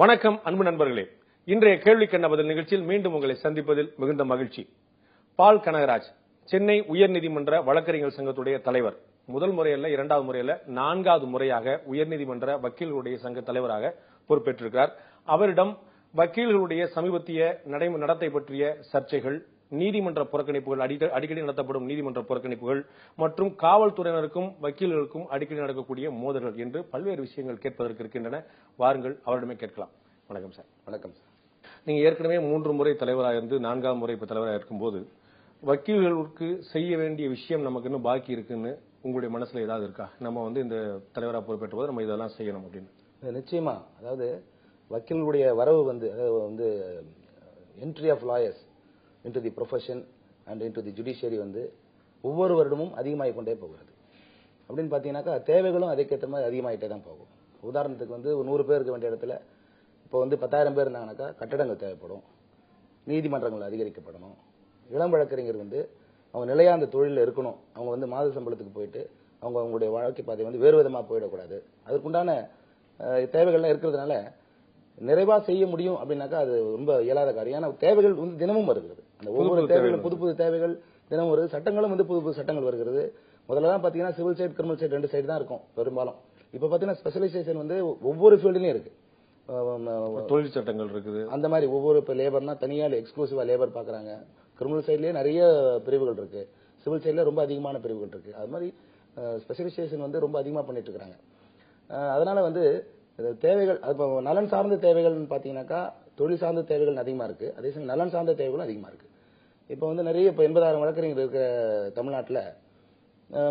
வணக்கம் அன்பு நண்பர்களே. இன்றைய கேள்விக்கென்ன பதில் நிகழ்ச்சியில் மீண்டும் உங்களை சந்திப்பதில் மிகுந்த மகிழ்ச்சி. பால் கனகராஜ், சென்னை உயர்நீதிமன்ற வழக்கறிஞர் சங்கத்துடைய தலைவர். முதல் முறையல்ல, இரண்டாவது முறையல்ல, 4வது முறையாக உயர்நீதிமன்ற வக்கீல்களுடைய சங்க தலைவராக பொறுப்பேற்றிருக்கிறார். அவரிடம் வக்கீல்களுடைய சமீபத்திய நடத்தை பற்றிய சர்ச்சைகள், நீதிமன்ற புறக்கணிப்புகள், அடிக்கடி நடத்தப்படும் நீதிமன்ற புறக்கணிப்புகள் மற்றும் காவல்துறையினருக்கும் வக்கீல்களுக்கும் அடிக்கடி நடக்கக்கூடிய மோதல்கள் என்று பல்வேறு விஷயங்கள் கேட்பதற்கு இருக்கின்றன. வாருங்கள், அவரிடமே கேட்கலாம். வணக்கம் சார். வணக்கம் சார். நீங்க ஏற்கனவே 3 முறை தலைவராக இருந்து 4வது முறை இப்ப தலைவராக இருக்கும்போது வக்கீல்களுக்கு செய்ய வேண்டிய விஷயம் நமக்கு இன்னும் பாக்கி இருக்குன்னு உங்களுடைய மனசுல ஏதாவது இருக்கா? நம்ம இந்த தலைவராக பொறுப்பேற்ற போது நம்ம இதெல்லாம் செய்யணும் அப்படின்னு. நிச்சயமா. அதாவது வக்கீல்களுடைய வரவு entry of lawyers into the profession and into the judiciary ஒவ்வொரு வருடமும் அதிகமாகிக் கொண்டே போகிறது. அப்படின்னு பாத்தீங்கன்னாக்கா தேவைகளும் அதுக்கேற்ற மாதிரி அதிகமாகிட்டே தான் போகும். உதாரணத்துக்கு 100 பேர் இருக்க வேண்டிய இடத்துல இப்போ 10,000 பேர் இருந்தாங்கன்னாக்கா கட்டடங்கள் தேவைப்படும், நீதிமன்றங்கள் அதிகரிக்கப்படணும், இளம் வழக்கறிஞர் அவங்க நிலையா அந்த தொழிலில் இருக்கணும், அவங்க மாத சம்பளத்துக்கு போயிட்டு அவங்களுடைய வாழ்க்கை பாதை வேறு விதமா போயிடக்கூடாது. அதற்குண்டான தேவைகள்லாம் இருக்கிறதுனால நிறைவா செய்ய முடியும் அப்படின்னாக்கா அது ரொம்ப இயலாத காரியம். ஏன்னா தேவைகள் தினமும் வருகிறது. அந்த ஒவ்வொரு தேவைகளும் புது புது தேவைகள் தினமும் வருது. சட்டங்களும் புது புது சட்டங்கள் வருகிறது. முதல்ல தான் பாத்தீங்கன்னா civil side, criminal side 2 side தான் இருக்கும் பெரும்பாலும். இப்ப பாத்தீங்கன்னா ஸ்பெஷலைசேஷன் ஒவ்வொரு ஃபீல்டுலயும் இருக்கு. தொழில் சட்டங்கள் இருக்குது. அந்த மாதிரி ஒவ்வொரு இப்ப லேபர்னா தனியா எக்ஸ்க்ளூசிவா லேபர் பாக்குறாங்க. கிரிமினல் சைட்லயே நிறைய பிரிவுகள் இருக்கு, சிவில் சைட்ல ரொம்ப அதிகமான பிரிவுகள் இருக்கு. அது மாதிரி ஸ்பெஷலைசேஷன் ரொம்ப அதிகமா பண்ணிட்டு இருக்காங்க. அதனால தேவைகள் நலன் சார்ந்த தேவைகள் பாத்தீங்கன்னாக்கா தொழில் சார்ந்த தேவைகள் அதிகமா இருக்கு, அதே சமயம் நலன் சார்ந்த தேவைகளும் அதிகமா இருக்கு. இப்ப நிறைய 80,000 வழக்கறிஞர்கள் இருக்கிற தமிழ்நாட்டில்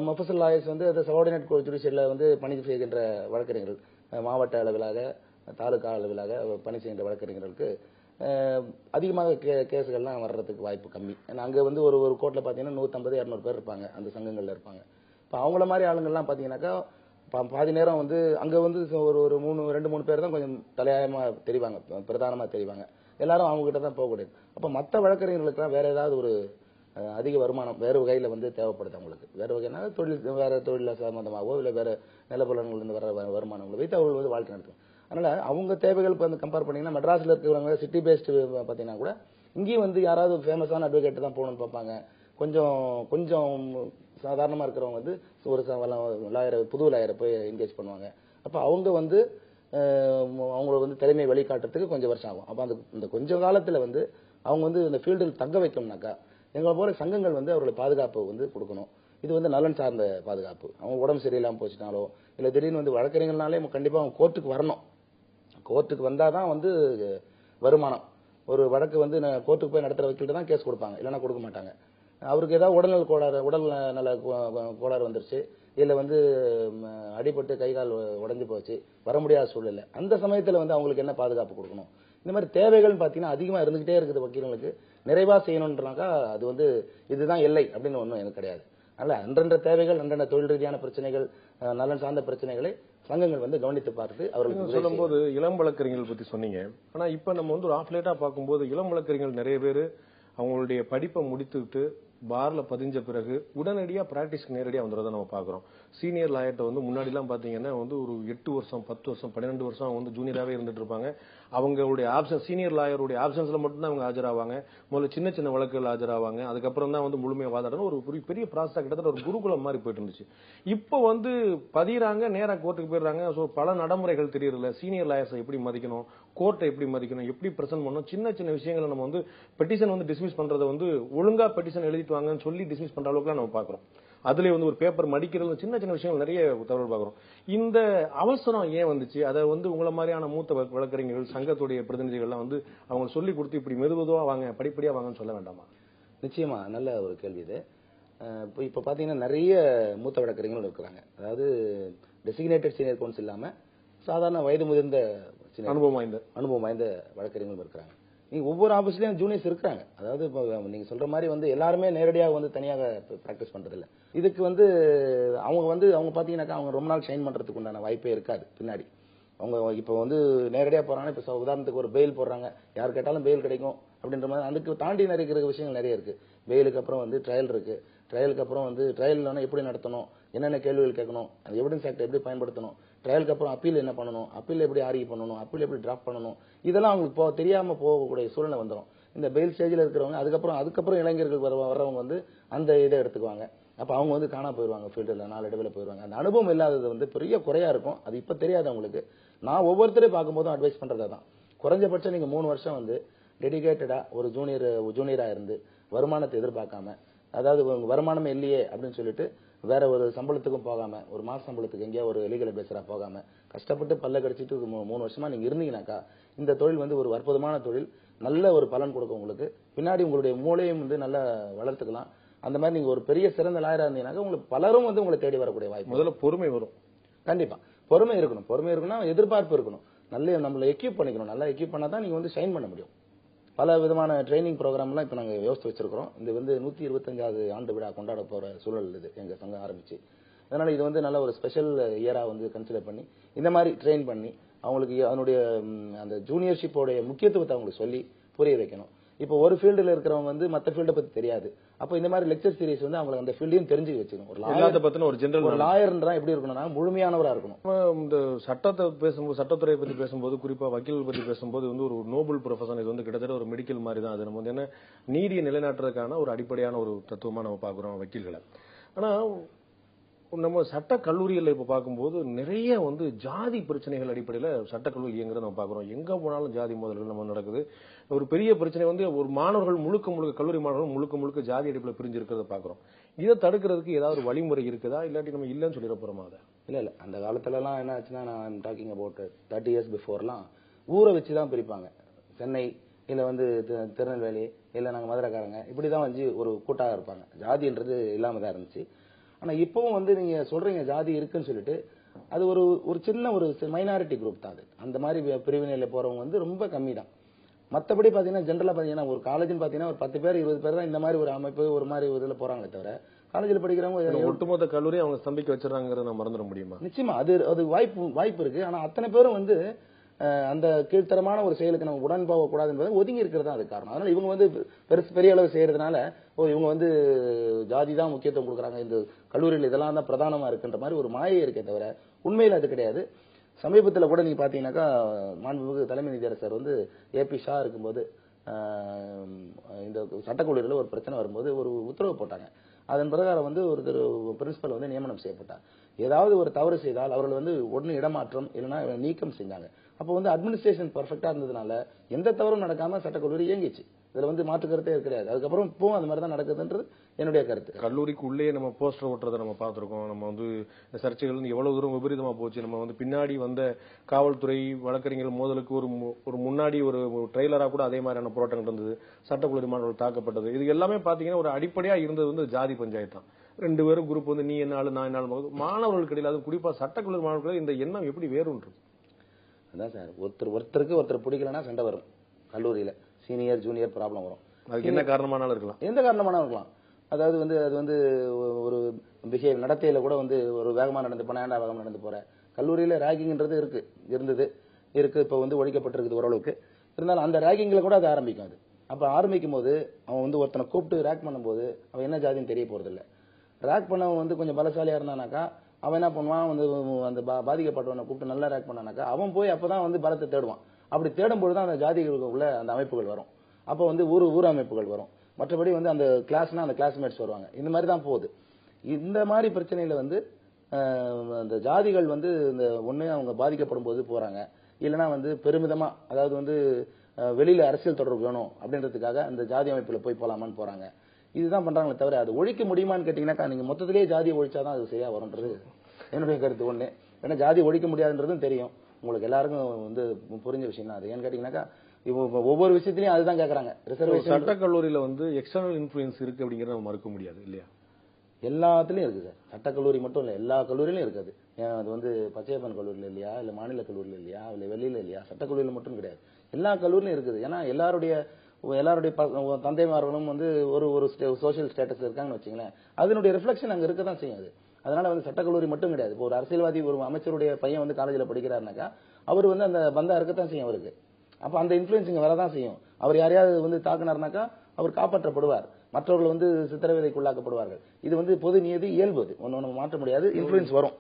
மொஃபசல் லாயர்ஸ் அதை சபார்டினேட் ஜுடிஷியல்ல பணி செய்கின்ற வழக்கறிஞர்கள், மாவட்ட அளவிலாக தாலுகா அளவிலாக பணி செய்கின்ற வழக்கறிஞர்களுக்கு அதிகமாக கேசுகள்லாம் வர்றதுக்கு வாய்ப்பு கம்மி. ஏன்னா அங்க ஒரு கோர்ட்ல பாத்தீங்கன்னா 150-200 பேர் இருப்பாங்க, அந்த சங்கங்கள்ல இருப்பாங்க. இப்ப அவங்கள மாதிரி ஆளுங்கள்லாம் பாத்தீங்கன்னாக்கா பாதி நேரம் அங்க ஒரு 2-3 பேர் தான் கொஞ்சம் தலையாயமா தெரிவாங்க, பிரதானமா தெரிவாங்க. எல்லாரும் அவங்க கிட்ட தான் போகக்கூடியது. அப்ப மற்ற வழக்கறிஞர்களுக்கு வேற ஏதாவது ஒரு அதிக வருமானம் வேற வகையில தேவைப்படுது. அவங்களுக்கு வேற வகையான வேற தொழில சம்பந்தமாகவோ இல்ல வேற நிலபுலன்கள் இருந்து வர வருமானங்களை வைத்து அவர்கள் வாழ்க்கை நடத்தும். அதனால அவங்க தேவைகள் கம்பேர் பண்ணீங்கன்னா மெட்ராஸ்ல இருக்கிறவங்க சிட்டி பேஸ்ட் பாத்தீங்கன்னா கூட இங்கேயும் யாராவது ஃபேமஸான அட்வொகேட் தான் போகணும்னு பார்ப்பாங்க. கொஞ்சம் சாதாரணமா இருக்கிறவங்க ஒரு லாயரை, புது லாயரை போய் என்கேஜ் பண்ணுவாங்க. அப்ப அவங்க அவங்கள திறமையை வெளிக்காட்டுறதுக்கு கொஞ்சம் வருஷம் ஆகும். அப்ப அந்த கொஞ்ச காலத்துல அவங்க இந்த ஃபீல்டில் தங்க வைக்கணும்னாக்கா எங்களை போல சங்கங்கள் அவர்களை பாதுகாப்பு கொடுக்கணும். இது நலன் சார்ந்த பாதுகாப்பு. அவங்க உடம்பு சரியில்லாம போச்சுனாலோ இல்ல திடீர்னு வழக்கறிஞர்னாலே கண்டிப்பா அவங்க கோர்ட்டுக்கு வரணும். கோர்ட்டுக்கு வந்தாதான் வருமானம். ஒரு வழக்கு கோர்ட்டுக்கு போய் நடத்துற வக்கீல்கிட்ட தான் கேஸ் கொடுப்பாங்க, இல்லைன்னா கொடுக்க மாட்டாங்க. அவருக்கு ஏதாவது உடல் நல கோளாறு வந்துருச்சு, இல்ல அடிபட்டு கை கால் உடைஞ்சு போச்சு, வர முடியாத சூழ்நிலை, அந்த சமயத்துல அவங்களுக்கு என்ன பாதுகாப்பு கொடுக்கணும்? இந்த மாதிரி தேவைகள் பாத்தீங்கன்னா அதிகமா இருந்துகிட்டே இருக்குது வக்கீல்களுக்கு. நிறைவா செய்யணும்ன்றாக்கா அது இதுதான் இல்லை அப்படின்னு ஒண்ணும் எனக்கு கிடையாது. அதனால அன்றன்ற தேவைகள், அன்றன்ற தொழில் ரீதியான பிரச்சனைகள், நலன் சார்ந்த பிரச்சனைகளை சங்கங்கள் கவனித்து பார்த்து அவர்களுக்கு சொல்லும் போது இளம் வழக்கறிஞர்கள் பத்தி சொன்னீங்க. ஆனா இப்ப நம்ம ஒரு ஆஃப்லேட்டா பார்க்கும்போது இளம் வழக்கறிஞர்கள் நிறைய பேர் அவங்களுடைய படிப்பை முடித்துவிட்டு பார்ல பதிஞ்ச பிறகு உடனடியா பிராக்டிஸ்க்கு நேரடியா வந்துறத நம்ம பாக்குறோம். சீனியர் லாயர்ட்ட முன்னாடி எல்லாம் பாத்தீங்கன்னா ஒரு 8 வருஷம் 10 வருஷம் 12 வருஷம் ஜூனியராகவே இருந்துட்டு இருப்பாங்க. அவங்களுடைய ஆப்ஷன், சீனியர் லாயருடைய ஆப்ஷன்ஸ்ல மட்டும்தான் அவங்க ஆஜராவாங்க. முதல்ல சின்ன சின்ன வழக்குகள் ஆஜராவாங்க. அதுக்கப்புறம் தான் முழுமையா வாதாடணும். ஒரு பெரிய ப்ராசஸா கிட்டத்தட்ட ஒரு குருகுலம் மாதிரி போயிட்டு இருந்துச்சு. இப்போ பதிகிறாங்க, நேரா கோர்ட்டுக்கு போயிடுறாங்க. பல நடைமுறைகள் தெரியல. சீனியர் லாயர்ஸை எப்படி மதிக்கணும், கோர்ட்டை எப்படி மதிக்கணும், எப்படி பிரசன்ட் பண்ணணும், சின்ன சின்ன விஷயங்களை நம்ம பெட்டிஷன் டிஸ்மிஸ் பண்றதை ஒழுங்கா பெட்டிஷன் எழுதிட்டு வாங்கன்னு சொல்லி டிஸ்மிஸ் பண்ற அளவுக்கு நம்ம பாக்குறோம். அதுல ஒரு பேப்பர் மடிக்கிறது, சின்ன சின்ன விஷயங்கள் நிறைய தகவல் பாக்குறோம். இந்த அவசரம் ஏன் வந்துச்சு? அதை உங்களை மாதிரியான மூத்த வழக்கறிஞர்கள், சங்கத்துடைய பிரதிநிதிகள்லாம் அவங்க சொல்லி கொடுத்து இப்படி மெதுவா வாங்க, படிப்படியா வாங்கன்னு சொல்ல வேண்டாமா? நிச்சயமா நல்ல ஒரு கேள்வி இது. இப்ப பாத்தீங்கன்னா நிறைய மூத்த வழக்கறிஞர்கள் இருக்கிறாங்க. அதாவது டெசிக்னேட்டட் சீனியர் கவுன்சில் இல்லாம சாதாரண வயது முதிர்ந்த அனுபவம் வாய்ந்த வழக்கறிஞர்கள் இருக்கிறாங்க. நீங்க ஒவ்வொரு ஆபீஸ்லயும் ஜூனியர்ஸ் இருக்காங்க. அதாவது நீங்க சொல்ற மாதிரி எல்லாருமே நேரடியாக தனியாக பிராக்டிஸ் பண்றது இல்ல. இதுக்கு அவங்க பாத்தீங்கன்னாக்கா அவங்க ரொம்ப நாள் ஷைன் பண்றதுக்கு உண்டான வாய்ப்பே இருக்காது. பின்னாடி அவங்க இப்ப நேரடியா போறாங்க. இப்ப உதாரணத்துக்கு ஒரு பெயில் போடுறாங்க, யார் கேட்டாலும் பெயில் கிடைக்கும் அப்படின்ற மாதிரி. அதுக்கு தாண்டி நிறைய விஷயங்கள் நிறைய இருக்கு. பெயிலுக்கு அப்புறம் ட்ரையல் இருக்கு. ட்ரையலுக்கு அப்புறம் ட்ரையல் எப்படி நடத்தணும், என்னென்ன கேள்விகள் கேட்கணும், அந்த எவிடன்ஸ் ஆக்ட் எப்படி பயன்படுத்தணும், ட்ரையலுக்கு அப்புறம் அப்பீல் என்ன பண்ணணும், அப்பீல் எப்படி ஆர்கியூ பண்ணணும், அப்பீல் எப்படி டிராஃப்ட் பண்ணணும், இதெல்லாம் அவங்களுக்கு தெரியாம போகக்கூடிய சூழ்நிலை வந்துடும். இந்த பெயில் ஸ்டேஜில் இருக்கிறவங்க அதுக்கப்புறம் இளைஞர்கள் வர்றவங்க வந்து அந்த இதை எடுத்துக்குவாங்க. அப்ப அவங்க வந்து காணா போயிருவாங்க, ஃபீல்டில் நாளடைவில் போயிருவாங்க. அந்த அனுபவம் இல்லாதது வந்து பெரிய குறையா இருக்கும். அது இப்ப தெரியாது அவங்களுக்கு. நான் ஒவ்வொருத்தரையும் பார்க்கும்போதும் அட்வைஸ் பண்றதா தான், குறைஞ்சபட்சம் நீங்க 3 வருஷம் வந்து டெடிகேட்டடா ஒரு ஜூனியரா இருந்து வருமானத்தை எதிர்பார்க்காம, அதாவது வருமானமே இல்லையே அப்படின்னு சொல்லிட்டு வேற ஒரு சம்பளத்துக்கும் போகாம, ஒரு மாச சம்பளத்துக்கு எங்கேயா ஒரு லீகல் அட்வைசரா போகாம, கஷ்டப்பட்டு பல்ல கடிச்சிட்டு 3 வருஷமா நீங்க இருந்தீங்கன்னாக்கா இந்த தொழில் வந்து ஒரு அற்புதமான தொழில், நல்ல ஒரு பலன் கொடுக்கும் உங்களுக்கு. பின்னாடி உங்களுடைய மூளையும் வந்து நல்லா வளர்த்துக்கலாம். அந்த மாதிரி நீங்க ஒரு பெரிய சிறந்த லாயரா இருந்தீங்கன்னாக்கா உங்களுக்கு பலரும் வந்து உங்களை தேடி வரக்கூடிய வாய்ப்பு. முதல்ல பொறுமை வரும். கண்டிப்பா பொறுமை இருக்கணும். பொறுமை இருக்கணும், எதிர்பார்ப்பு இருக்கணும். நல்ல நம்மளை எக்யூப் பண்ணிக்கணும். நல்லா எக்யூப் பண்ணா தான் நீங்க வந்து ஷைன் பண்ண முடியும். பல விதமான ட்ரைனிங் ப்ரோக்ராம்லாம் இப்போ நாங்கள் யோசித்து வச்சிருக்கிறோம். இது வந்து 125வது ஆண்டு விழா கொண்டாட போற சூழல் இது எங்க சங்கம் ஆரம்பிச்சு. அதனால இது வந்து நல்ல ஒரு ஸ்பெஷல் இயரா வந்து கன்சிடர் பண்ணி இந்த மாதிரி ட்ரெயின் பண்ணி அவங்களுக்கு அதனுடைய அந்த ஜூனியர்ஷிப்போடைய முக்கியத்துவத்தை அவங்களுக்கு சொல்லி புரிய வைக்கணும். இப்போ ஒரு ஃபீல்டில் இருக்கிறவங்க வந்து மற்ற ஃபீல்டை பத்தி தெரியாது. அப்போ இந்த மாதிரி லெக்சர் சீரிஸ் வந்து அவங்களுக்கு அந்த ஃபீல்டையும் தெரிஞ்சு வச்சுக்கணும். ஒரு லாயர்ன்றா எப்படி இருக்கணும்னா முழுமையானவரா இருக்கணும். இந்த சட்டத்தை பேசும்போது, சட்டத்துறையை பத்தி பேசும்போது, குறிப்பா வக்கீல் பத்தி பேசும்போது வந்து ஒரு நோபல் ப்ரொஃபஷன். இது வந்து கிட்டத்தட்ட ஒரு மெடிக்கல் மாதிரி தான். அது நம்ம வந்து என்ன நீதியை நிலைநாட்டுறதுக்கான ஒரு அடிப்படையான ஒரு தத்துவமா நம்ம பாக்குறோம் வக்கீல்களை. ஆனா நம்ம சட்ட கல்லூரிகளில் இப்ப பார்க்கும்போது நிறைய வந்து ஜாதி பிரச்சனைகள் அடிப்படையில் சட்டக்கல்லூரி இயங்குறத நம்ம பாக்குறோம். எங்க போனாலும் ஜாதி மோதல்கள் நம்ம நடக்குது. ஒரு பெரிய பிரச்சனை வந்து ஒரு மாணவர்கள் முழுக்க கல்லூரி மாணவர்கள் முழுக்க ஜாதி அடிப்படையில் பிரிஞ்சு இருக்கிறத பாக்குறோம். இதை தடுக்கிறதுக்கு ஏதாவது வழிமுறை இருக்குதா, இல்லாட்டி நம்ம இல்லைன்னு சொல்லிட போறோமா? அதை இல்ல அந்த காலத்துல எல்லாம் என்ன ஆச்சுன்னா, நான் டாக்கிங் அபவுட் 30 years பிஃபோர்லாம் ஊரை வச்சுதான் பிரிப்பாங்க. சென்னை இல்ல வந்து திருநெல்வேலி இல்ல நாங்க மதுரைக்காரங்க இப்படிதான் வந்து ஒரு கூட்டாக இருப்பாங்க. ஜாதின்றது இல்லாம தான் இருந்துச்சு. ஆனா இப்பவும் வந்து நீங்க சொல்றீங்க ஜாதி இருக்குன்னு சொல்லிட்டு, அது ஒரு சின்ன ஒரு மைனாரிட்டி குரூப் தான். அது அந்த மாதிரி பிரிவினையில போறவங்க வந்து ரொம்ப கம்மி தான். மற்றபடி பாத்தீங்கன்னா ஜென்ரலா பாத்தீங்கன்னா ஒரு காலேஜ்னு பாத்தீங்கன்னா ஒரு 10 பேர் 20 பேர் தான் இந்த மாதிரி ஒரு அமைப்பு ஒரு மாதிரி இதுல போறாங்களே தவிர, காலேஜில் படிக்கிறவங்க ஒட்டுமொத்த கல்லூரி அவங்க ஸ்தம்பிக்க வச்சிடறாங்கிறத மறந்துட முடியுமா? நிச்சயமா அது வாய்ப்பு இருக்கு. ஆனா அத்தனை பேரும் வந்து அந்த கீழ்த்தரமான ஒரு செயலுக்கு நம்ம உடன் போக கூடாது என்பதை ஒதுங்கி இருக்கிறது தான் அது காரணம். அதனால இவங்க வந்து பெரிய அளவு செய்யறதுனால இவங்க வந்து ஜாதி தான் முக்கியத்துவம் கொடுக்குறாங்க, இந்த கல்லூரியில் இதெல்லாம் தான் பிரதானமா இருக்குன்ற மாதிரி ஒரு மாயை இருக்கே தவிர உண்மையில் அது கிடையாது. சமீபத்தில் கூட நீங்க பாத்தீங்கன்னாக்கா மாண்புமிகு தலைமை நீதியரசர் வந்து ஏபி ஷா இருக்கும்போது இந்த சட்டக்கல்லூரியில் ஒரு பிரச்சனை வரும்போது ஒரு உத்தரவு போட்டாங்க. அதன் பிரகாரம் வந்து ஒரு பிரின்சிபல் வந்து நியமனம் செய்யப்பட்டார். ஏதாவது ஒரு தவறு செய்தால் அவர்கள் வந்து உடனே இடமாற்றம் இல்லைன்னா நீக்கம் செஞ்சாங்க. அப்போ வந்து அட்மினிஸ்ட்ரேஷன் பர்ஃபெக்டா இருந்ததுனால எந்த தவறும் நடக்காம சட்டக்கல்லூரி இயங்கிச்சு. இதுல வந்து மாற்று கருத்தே கிடையாது. அதுக்கப்புறம் இப்பவும் அந்த மாதிரி தான் நடக்குதுன்றது என்னுடைய கருத்து. கல்லூரிக்கு உள்ளே நம்ம போஸ்டர் ஓட்டுறதை நம்ம பார்த்திருக்கோம். நம்ம வந்து சர்ச்சைகள் வந்து எவ்வளவு தூரம் விபரீதமா போச்சு. நம்ம வந்து பின்னாடி வந்த காவல்துறை வழக்கறிஞர்கள் மோதலுக்கு ஒரு முன்னாடி ஒரு ட்ரெய்லரா கூட அதே மாதிரியான போராட்டங்கள் இருந்தது. சட்டக்கல்லூரி மாணவர்கள் தாக்கப்பட்டது. இது எல்லாமே பாத்தீங்கன்னா ஒரு அடிப்படையா இருந்தது வந்து ஜாதி பஞ்சாயத்து தான். 2 பேரும் குரூப் வந்து நீ என்ன நான் என்ன மாணவர்களுக்கு இடையில, அது குறிப்பா சட்டக்கல்லூரி மாணவர்கள் இந்த எண்ணம் எப்படி வேறுன்றது? அதான் சார், ஒருத்தருக்கு பிடிக்கலன்னா சண்டை வரும். கல்லூரியில சீனியர் ஜூனியர் ப்ராப்ளம் வரும். அதுக்கு என்ன காரணமானாலும் இருக்கலாம், எந்த காரணமானாலும் இருக்கலாம். அதாவது வந்து அது வந்து ஒரு பிஹேவ் நடத்தையில கூட வந்து ஒரு வேகமா நடந்து போன ஏண்டா வேகமா நடந்து போற. கல்லூரியில ரேகிங்ன்றது இருந்தது. இப்ப வந்து ஒழிக்கப்பட்டிருக்குது ஓரளவுக்கு. இருந்தாலும் அந்த ரேகிங்ல கூட அது ஆரம்பிக்கும். அது அப்ப ஆரம்பிக்கும் போது அவன் வந்து ஒருத்தனை கூப்பிட்டு ரேக் பண்ணும்போது அவன் என்ன ஜாதின்னு தெரிய போறது இல்ல. ரேக் பண்ணவன் வந்து கொஞ்சம் பலசாலியா இருந்தானாக்கா அவன் என்ன பண்ணுவான், வந்து அந்த பாதிக்கப்பட்டவனை கூப்பிட்டு நல்லா ரேக் பண்ணானாக்கா அவன் போய் அப்பதான் வந்து பலத்தை தேடுவான். அப்படி தேடும்போது தான் அந்த ஜாதிகளுக்கு உள்ள அந்த அமைப்புகள் வரும். அப்ப வந்து ஊர் அமைப்புகள் வரும். மற்றபடி வந்து அந்த கிளாஸ்னா அந்த கிளாஸ்மேட்ஸ் வருவாங்க. இந்த மாதிரி தான் போகுது. இந்த மாதிரி பிரச்சனையில வந்து அந்த ஜாதிகள் வந்து இந்த ஒண்ணு அவங்க பாதிக்கப்படும் போது போறாங்க, இல்லைன்னா வந்து பெருமிதமா, அதாவது வந்து வெளியில அரசியல் தொடர்பு வேணும் அப்படின்றதுக்காக அந்த ஜாதி அமைப்புல போய் போலாமான்னு போறாங்க. இதுதான் பண்றாங்களே தவிர அது ஒழிக்க முடியுமான்னு கேட்டீங்கன்னாக்கா நீங்க மொத்தத்திலேயே ஜாதியை ஒழிச்சாதான் அது சரியா வரும்ன்றது என்னுடைய கருத்து. ஒண்ணு ஏன்னா ஜாதி ஒழிக்க முடியாதுன்றதும் தெரியும் உங்களுக்கு எல்லாருக்கும் வந்து புரிஞ்ச விஷயம் தான் அது. ஏன்னு கேட்டீங்கன்னாக்கா ஒவ்வொரு விஷயத்திலயும் அதுதான் கேக்குறாங்க. ரிசர்வேஷன் சட்டக்கல்லூரியில வந்து எக்ஸ்டர்னல் இன்ஃபுளுன்ஸ் இருக்கு அப்படிங்கறத நம்ம மறுக்க முடியாது இல்லையா? எல்லாத்துலயும் இருக்கு சார். சட்டக்கல்லூரி மட்டும் இல்ல, எல்லா கல்லூரியிலும் இருக்குது. ஏன் அது வந்து பச்சையப்பன் கல்லூரியில இல்லையா, இல்ல மாநில கல்லூரியில இல்லையா, இல்ல வெளியில இல்லையா? சட்டக்கல்லூரியில மட்டும் கிடையாது, எல்லா கல்லூரியிலும் இருக்குது. ஏன்னா எல்லாருடைய தந்தைமார்களும் வந்து ஒரு சோசியல் ஸ்டேட்டஸ் இருக்காங்கன்னு வச்சுங்களேன், அதனுடைய ரிஃப்ளெக்ஷன் அங்க இருக்கதான் செய்யும் அது. அதனால வந்து சட்டக்கல்லூரி மட்டும் கிடையாது. இப்போ ஒரு அரசியல்வாதி ஒரு அமைச்சருடைய பையன் வந்து காலேஜில் படிக்கிறாருனாக்கா அவர் வந்து அந்த பந்தா இருக்கத்தான் செய்யும் அவருக்கு. அப்ப அந்த இன்ஃபுளுன்ஸ் வரதான் செய்யும். அவர் யாரையாவது வந்து தாக்குனார்னாக்கா அவர் காப்பாற்றப்படுவார், மற்றவர்கள் வந்து சித்திரவதைக்குள்ளாக்கப்படுவார்கள். இது வந்து பொது நியதி, இயல்பு. அது ஒன்னு மாற்ற முடியாது. இன்ஃபுளுன்ஸ் வரும்.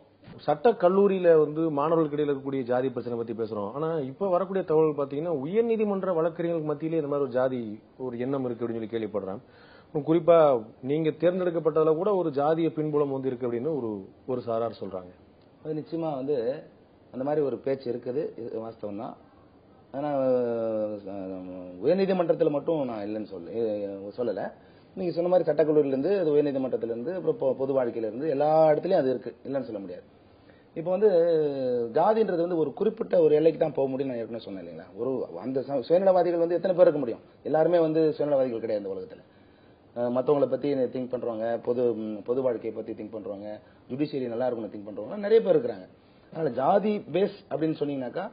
சட்ட கல்லூரியில வந்து மாணவர்களுக்கு இடையில இருக்கக்கூடிய ஜாதி பிரச்சனை பத்தி பேசுறோம். ஆனா இப்ப வரக்கூடிய தகவல் பாத்தீங்கன்னா உயர்நீதிமன்ற வழக்கறிஞர்களுக்கு மத்தியிலே இந்த மாதிரி ஒரு ஜாதி ஒரு எண்ணம் இருக்கு அப்படின்னு சொல்லி கேள்விப்படுறேன். குறிப்பா நீங்க தேர்ந்தெடுக்கப்பட்டதுல கூட ஒரு ஜாதிய பின்புலம் வந்து இருக்கு அப்படின்னு ஒரு சாரார் சொல்றாங்க. அது நிச்சயமா வந்து அந்த மாதிரி ஒரு பேச்சு இருக்குது, வாஸ்தவம் தான். ஆனா உயர்நீதிமன்றத்தில் மட்டும் நான் இல்லைன்னு சொல்லல. நீங்க சொன்ன மாதிரி சட்டக்கல்லூரியிலிருந்து அது உயர்நீதிமன்றத்திலிருந்து அப்புறம் பொது வாழ்க்கையிலிருந்து எல்லா இடத்துலயும் அது இருக்கு, இல்லைன்னு சொல்ல முடியாது. இப்போ வந்து ஜாதின்றது வந்து ஒரு குறிப்பிட்ட ஒரு எல்லைக்கு தான் போக முடியும். நான் ஏற்கனவே சொன்னேன் இல்லைங்களா, ஒரு அந்த சுயநலவாதிகள் வந்து எத்தனை பேர் இருக்க முடியும்? எல்லாருமே வந்து சுயநலவாதிகள் கிடையாது இந்த உலகத்துல. மற்றவங்களை பத்தி திங்க் பண்றவங்க, பொது வாழ்க்கையை பத்தி திங்க் பண்றவங்க, ஜுடிஷியரி நல்லா இருக்கும்னு திங்க் பண்றவங்க நிறைய பேர் இருக்கிறாங்க. அதனால ஜாதி பேஸ் அப்படின்னு சொன்னீங்கன்னாக்கா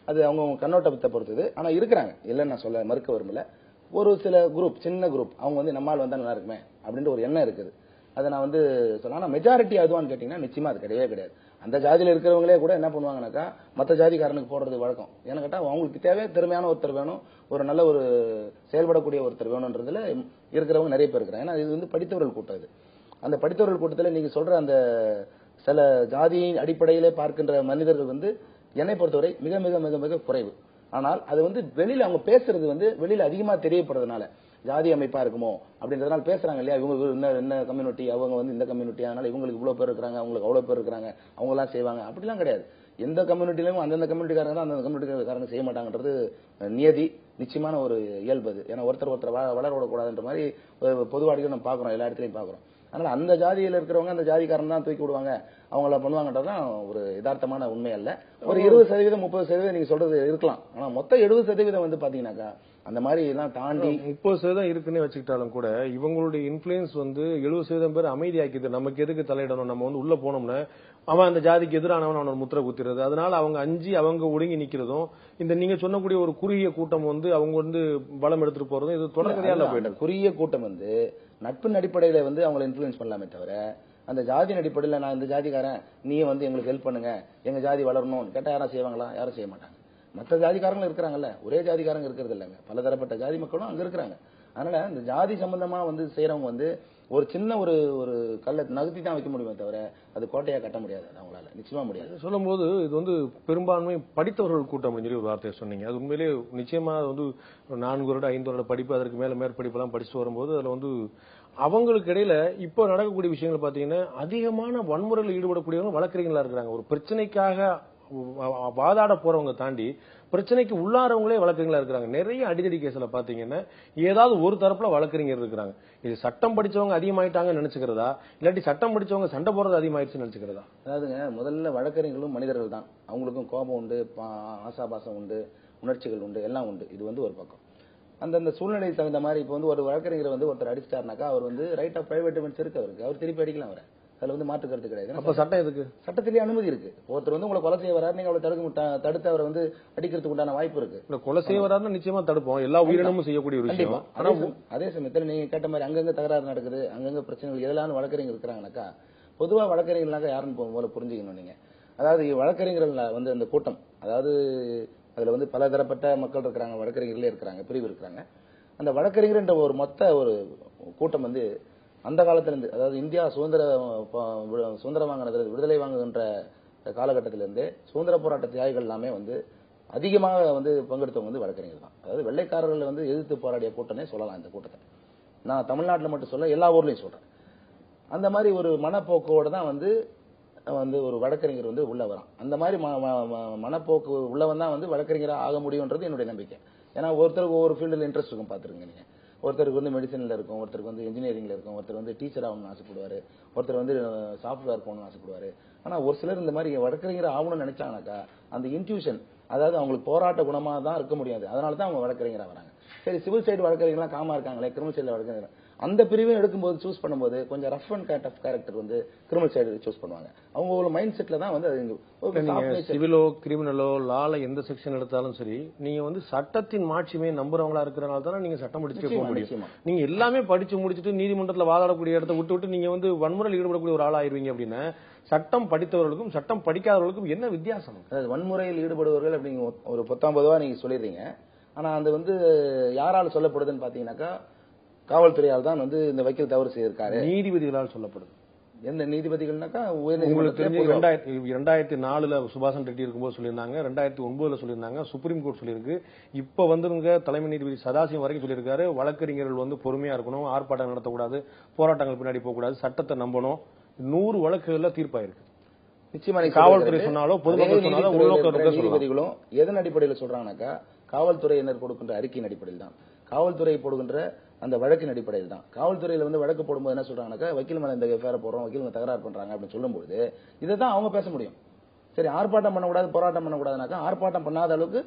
அது அவங்க கண்ணோட்டத்தை பொறுத்தது. ஆனா இருக்கிறாங்க, இல்லைன்னு நான் சொல்ல மறுக்க விரும்பல. ஒரு சில குரூப், சின்ன குரூப், அவங்க வந்து நம்மால் வந்தா நல்லா இருக்குமே அப்படின்ற ஒரு எண்ணம் இருக்குது. அதை நான் வந்து சொல்ல. ஆனா மெஜாரிட்டி அதுவான்னு கேட்டீங்கன்னா நிச்சயமா அது கிடையவே கிடையாது. அந்த ஜாதியில இருக்கிறவங்களே கூட என்ன பண்ணுவாங்கன்னாக்கா மற்ற ஜாதிக்காரனுக்கு போடுறது வழக்கம். ஏன்னு கேட்டா அவங்களுக்கு தேவை திறமையான ஒருத்தர் வேணும், ஒரு நல்ல ஒரு செயல்படக்கூடிய ஒருத்தர் வேணும்ன்றதுல இருக்கிறவங்க நிறைய பேர் இருக்கிறாங்க. ஏன்னா இது வந்து படித்தவர்கள் கூட்டம். இது அந்த படித்தவர்கள் கூட்டத்தில் நீங்க சொல்ற அந்த சில ஜாதியின் அடிப்படையிலே பார்க்கின்ற மனிதர்கள் வந்து என்னை பொறுத்தவரை மிக மிக மிக மிக குறைவு. ஆனால் அது வந்து வெளியில அவங்க பேசுறது வந்து வெளியில அதிகமா தெரியப்படுறதுனால ஜாதி அமைப்பா இருக்குமோ அப்படின்றதுனால பேசுறாங்க இல்லையா, இவங்க என்ன கம்யூனிட்டி, அவங்க வந்து இந்த கம்யூனிட்டி, அதனால இவங்களுக்கு இவ்வளவு பேர் இருக்கிறாங்க, அவங்களுக்கு அவ்வளவு பேர் இருக்கிறாங்க, அவங்க எல்லாம் செய்வாங்க, அப்படிலாம் கிடையாது. எந்த கம்யூனிட்டிலும் அந்தந்த கம்யூனிட்டிக்காரங்க தான் அந்தந்த கம்யூனிட்டிக்காரங்க செய்ய மாட்டாங்கன்றது நியதி, நிச்சயமான ஒரு இயல்பு. ஏன்னா ஒருத்தர் வளர விடக்கூடாதுன்ற மாதிரி பொதுவாடிகள் நம்ம பாக்குறோம், எல்லா இடத்துலயும் பாக்குறோம். அதனால அந்த ஜாதியில இருக்கிறவங்க அந்த ஜாதிக்காரன் தான் தூக்கி விடுவாங்க, அவங்கள பண்ணுவாங்கன்றதுதான் ஒரு யதார்த்தமான உண்மை அல்ல. ஒரு 20% 30% நீங்க சொல்றது இருக்கலாம். ஆனா மொத்தம் 70% வந்து பாத்தீங்கன்னாக்கா அந்த மாதிரி எல்லாம் தாண்டி 30% இருக்குன்னு வச்சுக்கிட்டாலும் கூட இவங்களுடைய இன்ஃபுளுன்ஸ் வந்து 70% பேர் அமைதியாக்கிது. நமக்கு எதுக்கு தலையிடணும், நம்ம வந்து உள்ள போனோம்னா அவன் அந்த ஜாதிக்கு எதிரானவன் அவனோட முத்திரை குத்திடுறது, அதனால அவங்க அஞ்சு அவங்க ஒடுங்கி நிக்கிறதும், இந்த நீங்க சொன்னக்கூடிய ஒரு குறுகிய கூட்டம் வந்து அவங்க வந்து பலம் எடுத்துட்டு போறதும் இது தொடர்கதையா போயிட்டு. குறுகிய கூட்டம் வந்து நட்பின் அடிப்படையில வந்து அவங்களை இன்ஃபுளுன்ஸ் பண்ணலாமே தவிர அந்த ஜாதியின் அடிப்படையில் நான் இந்த ஜாதிக்காரன் நீ வந்து எங்களுக்கு ஹெல்ப் பண்ணுங்க, எங்க ஜாதி வளரணும்னு கேட்டா யாரும் செய்வாங்களா? யாரும் செய்ய மாட்டாங்க. மற்ற ஜாதிக்காரங்களும் இருக்கிறாங்கல்ல, ஒரே ஜாதிக்காரங்க இருக்கிறது இல்லைங்க, பலதரப்பட்ட ஜாதி மக்களும் அங்க இருக்கிறாங்க. அதனால இந்த ஜாதி சம்பந்தமா வந்து செய்யறவங்க வந்து ஒரு சின்ன ஒரு கல்லை நகர்த்தி தான் வைக்க முடியுமே தவிர அது கோட்டையா கட்ட முடியாது, அவங்களால நிச்சயமா முடியாது. சொல்லும் போது இது வந்து பெரும்பான்மை படித்தவர்கள் கூட்டம் சொல்லி ஒரு வார்த்தையை சொன்னீங்க. அது உண்மையிலேயே நிச்சயமா வந்து 4 வருட 5 வருட படிப்பு, அதற்கு மேல மேற்படிப்பு எல்லாம் படிச்சுட்டு வரும்போது அதுல வந்து அவங்களுக்கு இடையில இப்ப நடக்கக்கூடிய விஷயங்கள் பாத்தீங்கன்னா அதிகமான வன்முறையில் ஈடுபடக்கூடியவங்க வழக்கறிஞர்களா இருக்கிறாங்க. ஒரு பிரச்சனைக்காக வாதாட போறவங்க தாண்டி பிரச்சனைக்கு உள்ளாரவங்களே வழக்கறிஞர்களா இருக்கிறாங்க. நிறைய அடிதடி கேஸ்ல பாத்தீங்கன்னா ஏதாவது ஒரு தரப்புல வழக்கறிஞர் இருக்கிறாங்க. இது சட்டம் படிச்சவங்க அதிகமாயிட்டாங்கன்னு நினைச்சுக்கிறதா, இல்லாட்டி சட்டம் படிச்சவங்க சண்டை போடுறது அதிகமாயிடுச்சுன்னு நினைச்சுக்கிறதா? அதாவதுங்க, முதல்ல வழக்கறிஞர்களும் மனிதர்கள் தான். அவங்களுக்கும் கோபம் உண்டு, ஆசாபாசம் உண்டு, உணர்ச்சிகள் உண்டு, எல்லாம் உண்டு. இது வந்து ஒரு பக்கம். அந்தந்த சூழ்நிலை தகுந்த மாதிரி இப்போ வந்து ஒரு வழக்கறிஞர் வந்து ஒருத்தர் அடிச்சிட்டாருனாக்கா அவர் வந்து ரைட் ஆஃப் பிரைவேட் டிஃபென்ஸ் இருக்கு அவருக்கு, அவர் திருப்பி அடிக்கலாம் அவரை. அதுல வந்து மாற்று கருத்து கிடையாது. அப்ப சட்டம் எதுக்கு? சட்டத்திலேயே அனுமதி இருக்கு. ஒருத்தர் வந்து உங்களை கொலை செய்ய வராரு, நீங்க அவளை தடுத்து அவரை வந்து அடிக்கிறதுக்கு உண்டான வாய்ப்பு இருக்கு. கொலை செய்ய வராருன்னு நிச்சயமா தடுப்போம், எல்லா உயிரினமும் செய்யக்கூடிய ஒரு விஷயம். ஆனா அதே சமயத்தில் நீங்க கேட்ட மாதிரி அங்கங்க தகராறு நடக்குது, அங்கங்க பிரச்சனைகள் எதெல்லாம் வழக்கறிஞர் இருக்கிறாங்கனாக்கா, பொதுவா வழக்கறிஞர்களாக யாருன்னு முதல்ல புரிஞ்சுக்கணும் நீங்க. அதாவது வழக்கறிஞர்கள் வந்து அந்த கூட்டம், அதாவது அதுல வந்து பல தரப்பட்ட மக்கள் இருக்கிறாங்க, வழக்கறிஞர்களே இருக்கிறாங்க, பிரிவு இருக்கிறாங்க. அந்த வழக்கறிஞர் என்ற ஒரு மொத்த ஒரு கூட்டம் வந்து அந்த காலத்திலிருந்து, அதாவது இந்தியா சுதந்திரம் வாங்கினது, விடுதலை வாங்குகின்ற காலகட்டத்திலிருந்து சுதந்திர போராட்ட தியாகிகள் எல்லாமே வந்து அதிகமாக வந்து பங்கெடுத்தவங்க வந்து வழக்கறிஞர்கள் தான். அதாவது வெள்ளைக்காரர்கள் வந்து எதிர்த்து போராடிய கூட்டமே சொல்லலாம் இந்த கூட்டத்தை. நான் தமிழ்நாட்டில் மட்டும் சொல்ல, எல்லா ஊர்லயும் சொல்றேன். அந்த மாதிரி ஒரு மனப்போக்கோட தான் வந்து ஒரு வழக்கறிஞர் வந்து உள்ள வரான். அந்த மாதிரி மனப்போக்கு உள்ளவன் தான் வந்து வழக்கறிஞராக ஆக முடியும்ன்றது என்னுடைய நம்பிக்கை. ஏன்னா ஒருத்தருக்கு ஒவ்வொரு ஃபீல்டில் இன்ட்ரெஸ்ட் இருக்கும், பாத்துருங்க நீங்க. ஒருத்தருக்கு வந்து மெடிசன்ல இருக்கும், ஒருத்தருக்கு வந்து இன்ஜினியரிங்ல இருக்கும், ஒருத்தர் வந்து டீச்சர் ஆகணும்னு ஆசைப்படுவாரு, ஒருத்தர் வந்து சாஃப்ட்வேர் போகணும்னு ஆசைப்படுவாரு. ஆனா ஒரு சிலர் இந்த மாதிரி வழக்கறிஞர் ஆகணும்னு நினைச்சாங்கனாக்கா அந்த இன்ட்யூஷன், அதாவது அவங்களுக்கு போராட்ட குணமா தான் இருக்க முடியாது, அதனால தான் அவங்க வழக்கறிஞரா வராங்க. சரி, சிவில் சைடு வழக்கறிஞர்லாம் காமா இருக்காங்களே, கிரிமினல் சைடு வழக்கறிஞர் அந்த பிரிவையும் எடுக்கும்போது சூஸ் பண்ணும்போது கொஞ்சம் ரஃப் அண்ட் டஃப் கேரக்டர் வந்து கிரிமினல் சைடு சூஸ் பண்ணுவாங்க. அவங்க ஒரு மைண்ட் செட்ல தான் வந்து சிவிலோ கிரிமினலோ லால எந்த செக்ஷன் எடுத்தாலும் சரி, நீங்க வந்து சட்டத்தின் மாட்சிமே நம்புறவங்களா இருக்கிறனால தானே நீங்க சட்டம் படிச்சுட்டே போக முடியும். நீங்க எல்லாமே படிச்சு முடிச்சுட்டு நீதிமன்றத்தில் வாதாடக்கூடிய இடத்தை விட்டு நீங்க வந்து வன்முறையில் ஈடுபடக்கூடிய ஒரு ஆளாயிருவீங்க அப்படின்னா சட்டம் படித்தவர்களுக்கும் சட்டம் படிக்காதவர்களுக்கும் என்ன வித்தியாசம்? அதாவது வன்முறையில் ஈடுபடுவர்கள் அப்படிங்க ஒரு 19 நீங்க சொல்லிடுறீங்க. ஆனா அது வந்து யாரால சொல்லப்படுதுன்னு பாத்தீங்கன்னாக்கா காவல்துறையால் தான் வந்து இந்த வக்கீல் தவறு செய்திருக்காரு, நீதிபதிகளால் சொல்லப்படுது. எந்த நீதிபதிகள்னாக்கா உங்களுக்கு தெரிஞ்சு 2004 சுபாஷன் ரெட்டி இருக்கும்போது சொல்லியிருந்தாங்க, 2009 சொல்லியிருந்தாங்க, சுப்ரீம் கோர்ட் சொல்லியிருக்கு. இப்ப வந்துருங்க தலைமை நீதிபதி சதாசிவம் வரைக்கும் சொல்லியிருக்காரு, வழக்கறிஞர்கள் வந்து பொறுமையா இருக்கணும், ஆர்ப்பாட்டம் நடத்தக்கூடாது, போராட்டங்கள் பின்னாடி போகக்கூடாது, சட்டத்தை நம்பணும். 100 வழக்குகள்ல தீர்ப்பாயிருக்கு. நிச்சயமா காவல்துறை சொன்னாலோ பொதுமக்கள் சொன்னாலோ உள்நோக்க நீதிபதிகளும் எதன் அடிப்படையில் சொல்றாங்கன்னாக்கா காவல்துறையினர் கொடுக்கின்ற அறிக்கையின் அடிப்படையில் தான், காவல்துறை போடுகின்ற அந்த வழக்கின் அடிப்படையில் தான். காவல்துறையில வந்து வழக்கு போடும்போது என்ன சொல்றாங்கன்னாக்கா வக்கீல் மேல இந்த எஃப்ஐஆர் போடுறோம், வக்கீல் தகராறு பண்றாங்க அப்படின்னு சொல்லும்போது இதை தான் அவங்க பேச முடியும். சரி, ஆர்ப்பாட்டம் பண்ணக்கூடாது, போராட்டம் பண்ணக்கூடாதுனாக்கா ஆர்ப்பாட்டம் பண்ணாத அளவுக்கு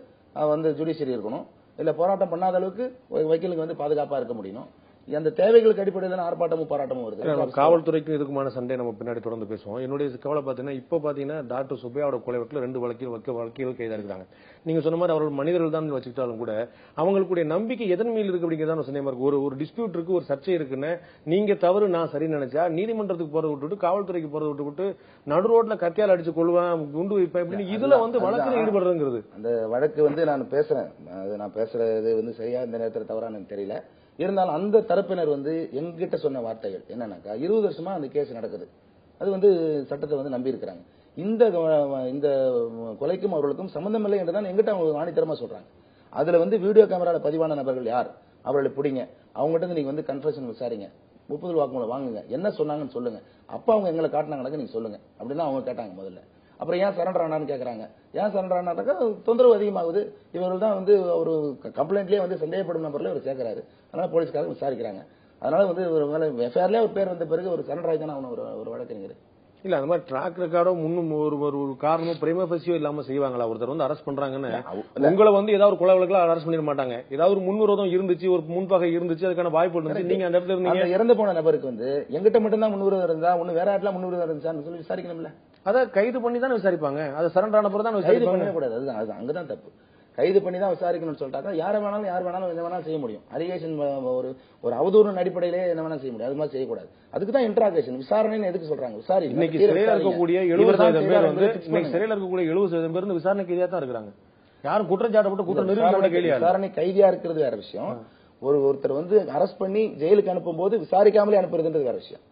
வந்து ஜுடிஷியரி இருக்கணும், இல்ல போராட்டம் பண்ணாத அளவுக்கு வக்கீலுக்கு வந்து பாதுகாப்பா இருக்க முடியும். அந்த தேவைகளுக்கு அடிப்படையில் ஆர்ப்பாட்டமும் போராட்டமும் வருது. காவல்துறைக்கும் இதுக்குமான சண்டை நம்ம பின்னாடி தொடர்ந்து பேசுவோம். என்னுடைய கவலை பாத்தீங்கன்னா இப்ப பாத்தீங்கன்னா டாக்டர் சுப்பையாவோட கொலை வழக்குல 2 வழக்கில் கைதா இருக்காங்க. நீங்க சொன்ன மாதிரி அவர்கள் மனிதர்கள் தான் வச்சுக்கிட்டாலும் கூட அவங்களுடைய நம்பிக்கை எதன் மேல் இருக்கு அப்படிங்கிறத சொன்ன மாதிரி ஒரு டிஸ்பியூட் இருக்கு, ஒரு சர்ச்சை இருக்குன்னு நீங்க தவறு நான் சரி நினைச்சா நீதிமன்றத்துக்கு போறதை விட்டுட்டு காவல்துறைக்கு போறதை விட்டு நடு ரோட்ல கத்தியால் அடிச்சு கொள்வேன், குண்டு வைப்பேன் அப்படின்னு இதுல வந்து வழக்கில் ஈடுபடுறதுங்கிறது. அந்த வழக்கு வந்து நான் பேசுறேன், நான் பேசுறது வந்து சரியா இந்த நேரத்தில் தவறானு எனக்கு தெரியல. இருந்தாலும் அந்த தரப்பினர் வந்து எங்கிட்ட சொன்ன வார்த்தைகள் என்னன்னாக்கா 20 வருஷமா அந்த கேஸ் நடக்குது, அது வந்து சட்டத்தை வந்து நம்பி இருக்கிறாங்க, இந்த கொலைக்கும் அவர்களுக்கும் சம்பந்தம் இல்லை என்றுதான் எங்கிட்ட அவங்க ஆணித்தரமா சொல்றாங்க. அதுல வந்து வீடியோ கேமரால பதிவான நபர்கள் யார், அவர்களை பிடிங்க, அவங்ககிட்ட நீங்க வந்து கன்ஃபெஷன் விசாரிங்க, 30 வாக்குமூலம் வாங்குங்க, என்ன சொன்னாங்கன்னு சொல்லுங்க, அப்ப அவங்க எங்களை காட்டினாங்க நீங்க சொல்லுங்க அப்படின்னு அவங்க கேட்டாங்க முதல்ல. அப்புறம் ஏன் சரண்டர் ஆனான்னு கேட்கறாங்க. ஏன் சரண்டர் ஆனாக்கா தொந்தரவு அதிகமாகுது, இவர்கள் தான் வந்து ஒரு கம்ப்ளைண்ட்லயே வந்து சந்தேகப்படும் நபர்ல இவர் சேர்க்கிறாரு, அதனால போலீஸ்காரங்க விசாரிக்கிறாங்க. அதனால வந்து ஒரு மேல எஃப்ஐஆர்லயே ஒரு பேர் வந்த பிறகு ஒரு சரண்டர் ஆகி தானே ஒரு வழக்கறிஞர். இல்ல அந்த மாதிரி ட்ராக் ரெக்கார்டோ முன்னும் ஒரு காரணமும் பிரைமா ஃபேசியோ இல்லாம செய்வாங்களா? ஒருத்தர் வந்து அரெஸ்ட் பண்றாங்கன்னு உங்களை வந்து ஏதாவது ஒரு கொலை வழக்குல அரெஸ்ட் பண்ணிட மாட்டாங்க, ஏதாவது ஒரு முன்விரோதம் இருந்துச்சு, ஒரு முன்பகை இருந்துச்சு, அதுக்கான வாய்ப்பு இருந்துச்சு, நீங்க அந்த இடத்துல இருந்தீங்க. இறந்து போன நபருக்கு வந்து எங்கிட்ட மட்டும் தான் முன்விரோதம் இருந்தா ஒண்ணு வேற இடத்துல முன்விரோதம் இருந்துச்சான்னு சொல்லி விசாரிக்கணும்ல. அதை கைது பண்ணி தான் விசாரிப்பாங்க, அதை சரண்டர் ஆன பிறகு தான் கைது பண்ண கூடாது, அதுதான் அங்கதான் தப்பு. கைது பண்ணி தான் விசாரிக்கணும்னு சொல்லிட்டாக்கா யார் வேணாலும் என்ன வேணாலும் செய்ய முடியும். அலிகேஷன் ஒரு அவதூறு அடிப்படையிலே என்ன வேணாலும் செய்ய முடியும், அது மாதிரி செய்யக்கூடாது. அதுக்கு தான் இன்ட்ராகேஷன், விசாரணைன்னு எதுக்கு சொல்றாங்க? விசாரணை இன்னைக்கு சிறையில் இருக்கக்கூடிய 70% பேர் வந்து சிறையில் இருக்கக்கூடிய 70% பேர் விசாரணை கைதியா தான் இருக்காங்க. யாரும் குற்றச்சாட்டப்பட்டு குற்றம் நிரூபிக்கப்பட்ட கைதியா விசாரணை கைதியா இருக்கிறது வேற விஷயம். ஒருத்தர் வந்து அரெஸ்ட் பண்ணி ஜெயிலுக்கு அனுப்பும் போது விசாரிக்காமலே அனுப்புறதுன்றது வேற விஷயம்.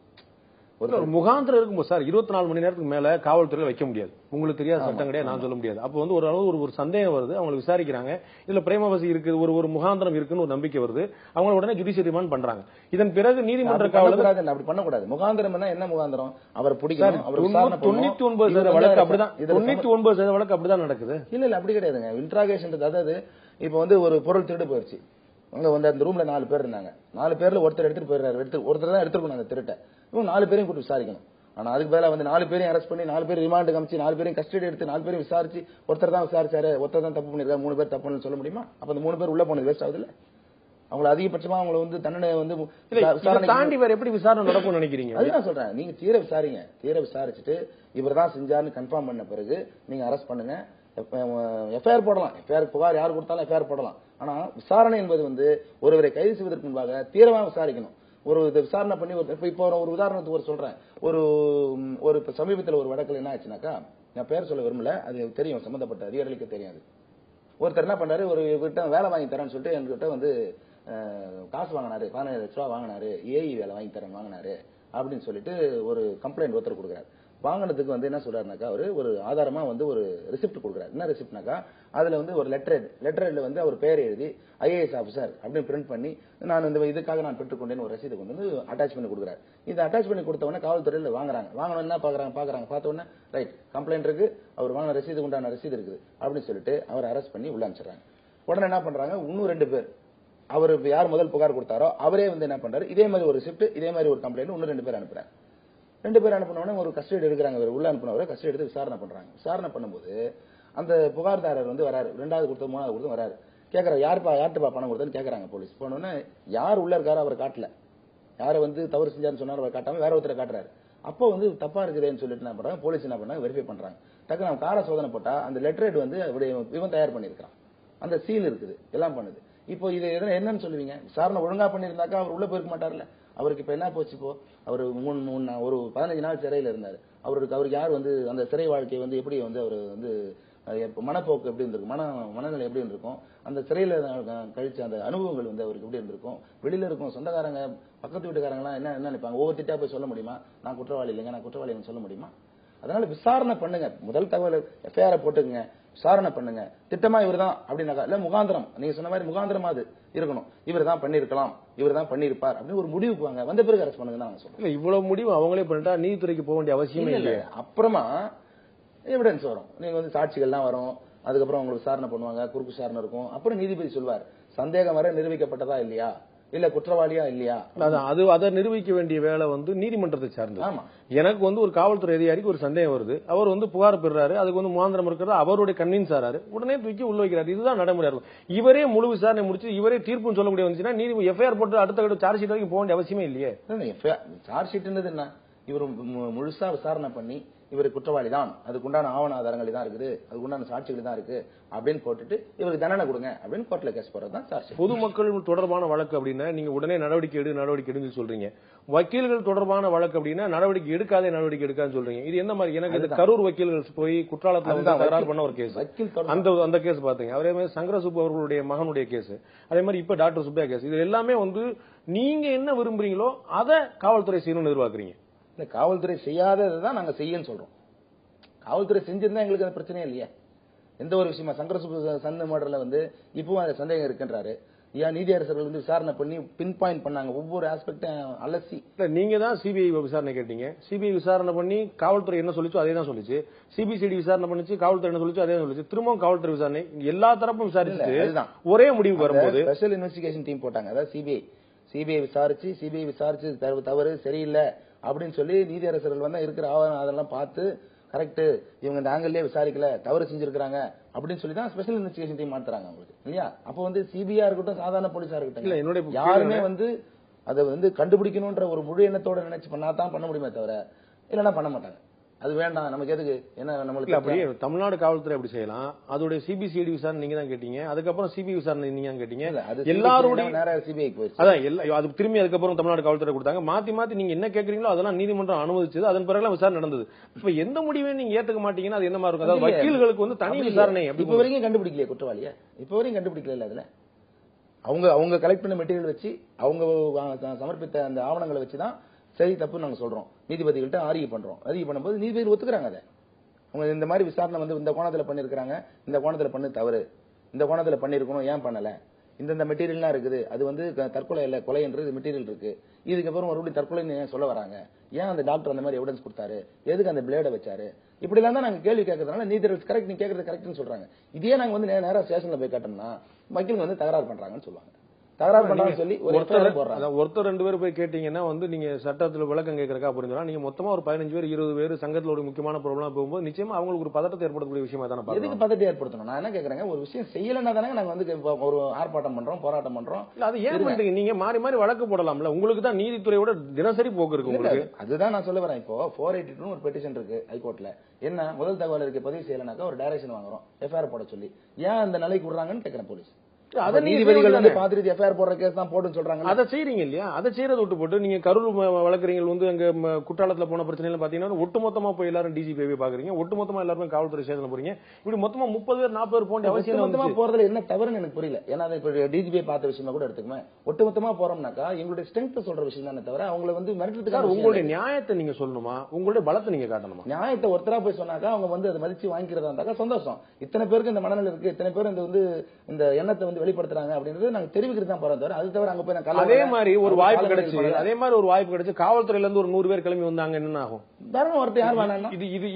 ஒரு முகாந்திரம் இருக்கும்போது சார் 24 மணி நேரத்துக்கு மேல காவல்துறையில வைக்க முடியாது, உங்களுக்கு தெரியாத சட்டம் கிடையாது, நான் சொல்ல முடியாது. அப்போ வந்து ஒரு அளவு ஒரு சந்தேகம் வருது, அவங்க விசாரிக்கிறாங்க, இதுல பிரேமவசி இருக்கு, ஒரு முகாந்திரம் இருக்குன்னு ஒரு நம்பிக்கை வருது, அவங்க உடனே ஜுடிஷியல் ரிமாண்ட் பண்றாங்க. இதன் பிறகு நீதிமன்ற காவலர் அப்படி பண்ணக்கூடாது. முகாந்திரம் என்ன முகாந்திரம்? அவர் பிடிக்கணும், 99% வழக்கு அப்படிதான், 99% வழக்கு அப்படிதான் நடக்குது. இல்ல அப்படி கிடையாதுங்க. இன்ட்ராகேஷன் அதாவது இப்ப வந்து ஒரு பொருள் திருடு போயிடுச்சு, அங்க வந்து அந்த ரூம்ல 4 பேர் இருந்தாங்க, 4 பேர்ல ஒருத்தர் எடுத்துட்டு போயிடுறாரு, ஒருத்தர் தான் எடுத்துக்கணும் அந்த திருட்டை, இவங்க 4 பேரையும் கூட்டு விசாரிக்கணும். ஆனா அதுக்கு பதிலா வந்து 4 பேரையும் அரெஸ்ட் பண்ணி 4 பேர் ரிமாண்ட் காமிச்சு 4 பேரையும் கஸ்டடி எடுத்து 4 பேரையும் விசாரிச்சு ஒருத்தர் தான் விசாரிச்சாரு, ஒருத்தர் தான் தப்பு பண்ணிருக்காரு, 3 பேர் தப்பு பண்ணு சொல்ல முடியுமா? அப்ப அந்த 3 பேர் உள்ள போனது வேஸ்ட் ஆகுது இல்ல? அவங்களை அதிகபட்சமா அவங்களை வந்து தண்டனை வந்து தாண்டி வேற எப்படி விசாரணை நடக்கும்னு நினைக்கிறீங்க? அதுதான் சொல்றேன், நீங்க தீர விசாரிங்க, தீர விசாரிச்சுட்டு இவர் தான் செஞ்சாருன்னு கன்ஃபார்ம் பண்ண பிறகு நீங்க அரெஸ்ட் பண்ணுங்க, எஃப்ஐஆர் போடலாம், எஃப்ஐஆர் புகார் யார் கொடுத்தாலும் எஃப்ஐஆர் போடலாம். ஆனா விசாரணை என்பது வந்து ஒருவரை கைது செய்வதற்கு முன்பாக தீவிரமாக விசாரிக்கணும். ஒரு விசாரணை பண்ணி இப்போ ஒரு உதாரணத்துக்கு சொல்றேன், ஒரு சமீபத்தில் ஒரு வழக்கில் என்ன ஆச்சுனாக்கா, நான் பேர் சொல்ல விரும்பல, அது தெரியும், சம்பந்தப்பட்ட அதிகாரிகளுக்கு தெரியாது. ஒருத்தர் என்ன பண்ணாரு, ஒரு கிட்ட வேலை வாங்கி தரேன்னு சொல்லிட்டு என்கிட்ட வந்து காசு வாங்கினாரு, 15 லட்ச ரூபா வாங்கினாரு, ஏஇ வேலை வாங்கி தரேன் வாங்கினாரு அப்படின்னு சொல்லிட்டு ஒரு கம்ப்ளைண்ட் ஒருத்தர் கொடுக்குறாரு. வாங்கினதுக்கு வந்து என்ன சொல்றாருனாக்கா, அவரு ஒரு ஆதாரமா வந்து ஒரு ரிசிப்ட் கொடுக்குறாரு. என்ன ரிசிப்ட்னாக்கா, அதுல வந்து ஒரு லெட்டர்ல வந்து அவர் பேர் எழுதி ஐஏஎஸ் ஆபிசர் அப்படின்னு பிரிண்ட் பண்ணி நான் இந்த இதுக்காக நான் பெற்றுக்கொண்டேன்னு ஒரு ரசீது கொண்டு வந்து அட்டாச் பண்ணி கொடுக்குறாரு. இதை அட்டாச் பண்ணி கொடுத்த உடனே காவல்துறையில வாங்குறாங்க. வாங்கணும் என்ன பாக்குறாங்க, பார்த்த உடனே ரைட் கம்ப்ளைண்ட் இருக்கு, அவர் வாங்கின ரசீது உண்டான ரசீது இருக்குது அப்படின்னு சொல்லிட்டு அவர் அரெஸ்ட் பண்ணி உள்ள அனுப்பிச்சிடுறாங்க. உடனே என்ன பண்றாங்க, இன்னும் 2 பேர், அவர் யார் முதல் புகார் கொடுத்தாரோ அவரே வந்து என்ன பண்றாரு, இதே மாதிரி ஒரு ரிசிப்ட், இதே மாதிரி ஒரு கம்ப்ளைண்ட் இன்னும் 2 பேர் அனுப்புறாங்க. 2 பேர் அனுப்பினோடனே ஒரு கஸ்டடி எடுக்கிறாங்க, உள்ள அனுப்பினவரை கஸ்டடி எடுத்து விசாரணை பண்றாங்க. விசாரணை பண்ணும்போது அந்த புகார்தாரர் வந்து வராரு, 2வது கொடுத்து 3வது கொடுத்து வராரு, கேட்கறாரு யார்கிட்ட பணம் கொடுத்தேன்னு கேட்கறாங்க போலீஸ். போனோடனே யார் உள்ள இருக்காரோ அவர் காட்டல, யாரை வந்து தவறு செஞ்சாருன்னு சொன்னார் அவர் காட்டாம வேற ஒருத்தரை காட்டுறாரு. அப்போ வந்து தப்பா இருக்குதுன்னு சொல்லிட்டு என்ன பண்றாங்க, போலீஸ் என்ன பண்ணாங்க, வெரிஃபை பண்றாங்க. டக்குனு அவன் கார சோதனை போட்டா அந்த லெட்டர் வந்து இவன் தயார் பண்ணிருக்கான், அந்த சீல் இருக்குது, எல்லாம் பண்ணுது. இப்போ இது என்னன்னு சொல்லுவீங்க? விசாரணை ஒழுங்கா பண்ணிருந்தாக்கா அவர் உள்ள போயிருக்க மாட்டார்ல. அவருக்கு இப்ப என்ன போச்சு, இப்போ அவர் ஒரு 15 நாள் சிறையில இருந்தாரு. அவருக்கு யார் வந்து அந்த சிறை வாழ்க்கையை வந்து எப்படி வந்து அவர் வந்து மனப்போக்கு எப்படி இருந்திருக்கும், மனநிலை எப்படி இருந்திருக்கும், அந்த சிறையில கழிச்ச அந்த அனுபவங்கள் வந்து அவருக்கு எப்படி இருந்திருக்கும், வெளியில இருக்கும் சொந்தக்காரங்க பக்கத்து வீட்டுக்காரங்களாம் என்ன நினைப்பாங்க, ஒவ்வொருத்திட்டா போய் சொல்ல முடியுமா, நான் குற்றவாளி இல்லைங்க நான் குற்றவாளி சொல்ல முடியுமா? அதனால விசாரணை பண்ணுங்க, முதல் தகவல் எஃப்ஐஆர் போட்டுக்குங்க, விசாரணை பண்ணுங்க. திட்டமா இவர் தான் அப்படின்னாக்கா இல்ல முகாந்திரம், நீங்க சொன்ன மாதிரி முகாந்திரமா அது இருக்கணும், இவர் தான் பண்ணிருக்கலாம், இவர் தான் பண்ணிருப்பார் அப்படின்னு ஒரு முடிவுக்கு வாங்க, வந்த பிறகு அரெஸ்ட் பண்ணுங்க நான் சொல்றேன். இவ்வளவு முடிவு அவங்களே பண்ணிட்டா நீதித்துறைக்கு போக வேண்டிய அவசியமே இல்லை. அப்புறமா எவிடன்ஸ் வரும், நீங்க வந்து சாட்சிகள்லாம் வரும், அதுக்கப்புறம் உங்களுக்கு விசாரணை பண்ணுவாங்க, குறுக்கு விசாரணை இருக்கும், அப்புறம் நீதிபதி சொல்வார் சந்தேகம் வர நிரூபிக்கப்பட்டதா இல்லையா, இல்ல குற்றவாளியா இல்லையா. அதை நிரூபிக்க வேண்டிய வேலை வந்து நீதிமன்றத்தை சார்ந்தது. எனக்கு வந்து ஒரு காவல்துறை அதிகாரிக்கு ஒரு சந்தேகம் வருது, அவர் வந்து புகார் பெறாரு, அதுக்கு வந்து முகாந்திரம் இருக்கிறது, அவருடைய கன்வின்ஸ் ஆறாரு, உடனே தூக்கி உள்ள வைக்கிறாரு. இதுதான் நடைமுறை இருக்கும். இவரே முழு விசாரணை முடிச்சு இவரே தீர்ப்புன்னு சொல்ல முடியாது வந்துச்சுன்னா நீதி எஃப்ஐஆர் போட்டு அடுத்த சார்ஜ் ஷீட் வரைக்கும் போக வேண்டிய அவசியமே இல்லையே. சார்ஜ் ஷீட் என்ன, இவர் முழுசா விசாரணை பண்ணி இவர் குற்றவாளி தான், அதுக்குண்டான ஆவண ஆதாரங்கள் தான் இருக்குது, அதுக்குண்டான சாட்சிகள் தான் இருக்கு அப்படின்னு போட்டுட்டு இவருக்கு தண்டனை கொடுங்க அப்படின்னு கோர்ட்ல கேஸ் போறது தான் சார்ஜ். பொதுமக்கள் தொடர்பான வழக்கு அப்படின்னா நீங்க உடனே நடவடிக்கை எடுன்னு சொல்றீங்க, வக்கீல்கள் தொடர்பான வழக்கு அப்படின்னா நடவடிக்கை எடுக்காதுன்னு சொல்றீங்க. இது என்ன மாதிரி? எனக்கு இந்த கரூர் வக்கீல்கள் போய் குற்றாலத்தில் தகராறு பண்ண ஒரு கேஸ், அந்த கேஸ் பாத்தீங்க. அதே மாதிரி சங்கர சுப்பு அவர்களுடைய மகனுடைய கேஸ், அதே மாதிரி இப்ப டாக்டர் சுப்பையா கேஸ். இது எல்லாமே வந்து நீங்க என்ன விரும்புறீங்களோ அதை காவல்துறை செய்யணும்னு எதிர்பார்க்கறீங்க. காவல்துறை செய்யாததான் நாங்க செய்யன்னு சொல்றோம். காவல்துறை செஞ்சிருந்தா எங்களுக்கு அந்த பிரச்சனையே இல்லையா. எந்த ஒரு விஷயமா சங்கர சுப்பு சந்த மர்டர்ல வந்து இப்பவும் அந்த சந்தேகம் இருக்குன்றாரு. ஏன் நீதியரசர்கள் வந்து விசாரணை பண்ணி பின் பாயிண்ட் பண்ணாங்க, ஒவ்வொரு ஆஸ்பெக்டும் அலசி. நீங்க தான் சிபிஐ விசாரணை கேட்டீங்க, சிபிஐ விசாரணை பண்ணி காவல்துறை என்ன சொல்லிச்சோ அதே தான் சொல்லிச்சு, சிபிசிடி விசாரணை பண்ணிச்சு காவல்துறை என்ன சொல்லிச்சோ அதே தான் சொல்லிச்சு, திரும்பவும் காவல்துறை விசாரணை எல்லா தரப்பும் விசாரிச்சு ஒரே முடிவுக்கு வரும்போது ஸ்பெஷல் இன்வெஸ்டிகேஷன் டீம் போட்டாங்க. அதாவது சிபிஐ விசாரிச்சு தவறு சரியில்லை அப்படின்னு சொல்லி நீதியரசர்கள் வந்து இருக்கிற ஆவணம் அதெல்லாம் பார்த்து கரெக்ட், இவங்க இந்த ஆங்கிள்லயே விசாரிக்கல, தவறு செஞ்சிருக்காங்க அப்படின்னு சொல்லி தான் ஸ்பெஷல் இன்வெஸ்டிகேஷன் டீம் மாத்துறாங்க உங்களுக்கு இல்லையா. அப்ப வந்து சிபிஐ இருக்கட்டும் சாதாரண போலீஸா இருக்கட்டும் யாருமே வந்து அதை வந்து கண்டுபிடிக்கணும்ன்ற ஒரு முழு எண்ணத்தோட நினைச்சு பண்ணாதான் பண்ண முடியுமே தவிர இல்லைன்னா பண்ண மாட்டாங்க. அது வேண்டாம் நமக்கு எதுக்கு, என்ன நம்மளுக்கு அப்படியே தமிழ்நாடு காவல்துறை அப்படி செய்யலாம். அதோட சிபிசிஐடி விசாரணை நீங்க தான் கேட்டீங்க, அதுக்கப்புறம் சிபிஐ விசாரணை நீங்க தான் கேட்டீங்க, எல்லாரோட சிபிஐ போயிடுச்சு. அதான் அது திரும்பி அதுக்கப்புறம் தமிழ்நாடு காவல்துறை கொடுத்தாங்க. மாத்தி நீங்க என்ன கேக்குறீங்களோ அதெல்லாம் நீதிமன்றம் அனுமதிச்சது, அதன் பிறகு விசாரணை நடந்தது. இப்ப எந்த முடிவையும் நீங்க ஏத்துக்க மாட்டீங்கன்னா அது என்ன மாதிரி இருக்கும்? அதாவது வக்கீல்களுக்கு வந்து தனி விசாரணை இப்ப வரைக்கும் கண்டுபிடிக்கலையே குற்றவாளியா, இப்ப வரைக்கும் கண்டுபிடிக்கல. அதுல அவங்க கலெக்ட் பண்ண மெட்டீரியல் வச்சு அவங்க சமர்ப்பித்த அந்த ஆவணங்களை வச்சுதான் சரி தப்பு நாங்க சொல்றோம், நீதிபதிகள்கிட்ட ஆர்கியூ பண்றோம். ஆர்கியூ பண்ணும்போது நீதிபதிகள் ஒத்துக்கிறாங்க. அதை அவங்க இந்த மாதிரி விசாரணை வந்து இந்த கோணத்துல பண்ணிருக்காங்க, இந்த கோணத்துல பண்ணு தவறு, இந்த கோணத்துல பண்ணிருக்கணும், ஏன் பண்ணல, இந்த மெட்டீரியல்லாம் இருக்குது, அது வந்து தற்கொலை இல்ல கொலைன்றது மெட்டீரியல் இருக்கு, இதுக்கப்புறம் மறுபடியும் தற்கொலைன்னு ஏன் சொல்ல வராங்க, ஏன் அந்த டாக்டர் அந்த மாதிரி எவிடன்ஸ் கொடுத்தாரு, எதுக்கு அந்த பிளேட வச்சாரு, இப்படி எல்லாம் தான் நாங்க கேள்வி கேட்கறதுனால நீதிபதிகள் கரெக்ட், நீங்க கேட்கறது கரெக்ட்னு சொல்றாங்க. இதே நாங்க வந்து நேரா ஸ்டேஷன்ல போய் கேட்டோம்னா வக்கீல் வந்து தகராறு பண்றாங்கன்னு சொல்லுவாங்க. சொல்லி ஒருத்தர் ரெண்டு பேர் போய் கேட்டீங்கன்னா வந்து நீங்க சட்டத்துல விளக்கம் கேட்கறக்கா புரிஞ்சுக்கலாம். நீங்க மொத்தமா ஒரு 15 பேர் 20 பேர் சங்கத்துல ஒரு முக்கியமான ப்ராப்ளம் போகும்போது நிச்சயமா அவங்களுக்கு ஒரு பதட்டத்தை ஏற்படுத்தக்கூடிய விஷயமா தானே. எதுக்கு பதட்டத்தை ஏற்படுத்தணும்? நான் என்ன கேக்குறேங்க, ஒரு விஷயம் செய்யலன்னா தானே நாங்க வந்து ஒரு ஆர்ப்பாட்டம் பண்றோம், போராட்டம் பண்றோம். அது ஏன் பண்றீங்க? நீங்க மாறி வழக்கு போடலாம்ல, உங்களுக்கு தான் நீதித்துறையோட தினசரி போக்கு இருக்கு உங்களுக்கு. அதுதான் நான் சொல்ல வரேன். இப்போ 482 ஒரு பெட்டிஷன் இருக்கு ஹைகோர்ட்ல, என்ன முதல் தகவல் இருக்கு பதிவு செய்யலனாக்கா ஒரு டைரக்ஷன் வாங்குறோம் எஃப்ஐஆர் போட சொல்லி, ஏன் அந்த நிலைக்கு விடுறாங்கன்னு கேக்குறேன் போலீஸ். நீதிபதிகள் வந்து பாத்துட்டு எஃப்ஐஆர் போடுற கேஸ் தான் போடுன்னு சொல்றாங்க. அதை செய்றீங்க இல்லையா, அதை செய்யறது விட்டு போட்டு நீங்க கரூர் வழக்கறிஞர்கள் வந்து அங்க குற்றாலத்துல போன பிரச்சனை பாத்தீங்கன்னா ஒட்டுமொத்தமா போய் எல்லாரும் டிஜிபி பாக்குறீங்க, ஒட்டுமொத்தமா எல்லாருமே காவல்துறை ஸ்டேஷன்ல போறீங்க, இப்படி மொத்தமா 30 பேர் 40 பேர் போன்ற அவசியம் மொத்தமா போறதுல என்ன தவறுன்னு எனக்கு புரியல. ஏன்னா இப்ப டிஜிபி பார்த்த விஷயமா கூட எடுத்துக்குமே, ஒட்டுமொத்தமா போறோம்னாக்கா எங்களுடைய ஸ்ட்ரென்த் சொல்ற விஷயம் தானே தவிர அவங்களை வந்து மிரட்டுறதுக்காக உங்களுடைய நியாயத்தை நீங்க சொல்லணுமா, உங்களுடைய பலத்தை நீங்க காட்டணுமா. நியாயத்தை ஒருத்தரா போய் சொன்னாக்கா அவங்க வந்து அதை மதிச்சு வாங்கிக்கிறதா இருந்தாக்கா சந்தோஷம். இத்தனை பேருக்கு இந்த மனநிலை இருக்கு, இத்தனை பேர் இந்த எண்ணத்தை வந்து வெளிப்படுத்துறாங்க அப்படின்றது நாங்க தெரிவிக்கிறது தான் போறோம். அது தவிர அங்க போய் அதே மாதிரி ஒரு வாய்ப்பு கிடைச்சு காவல்துறையில இருந்து ஒரு 100 பேர் கிளம்பி வந்தாங்க என்ன ஆகும்? தரம் ஒருத்தர் யார் வேணா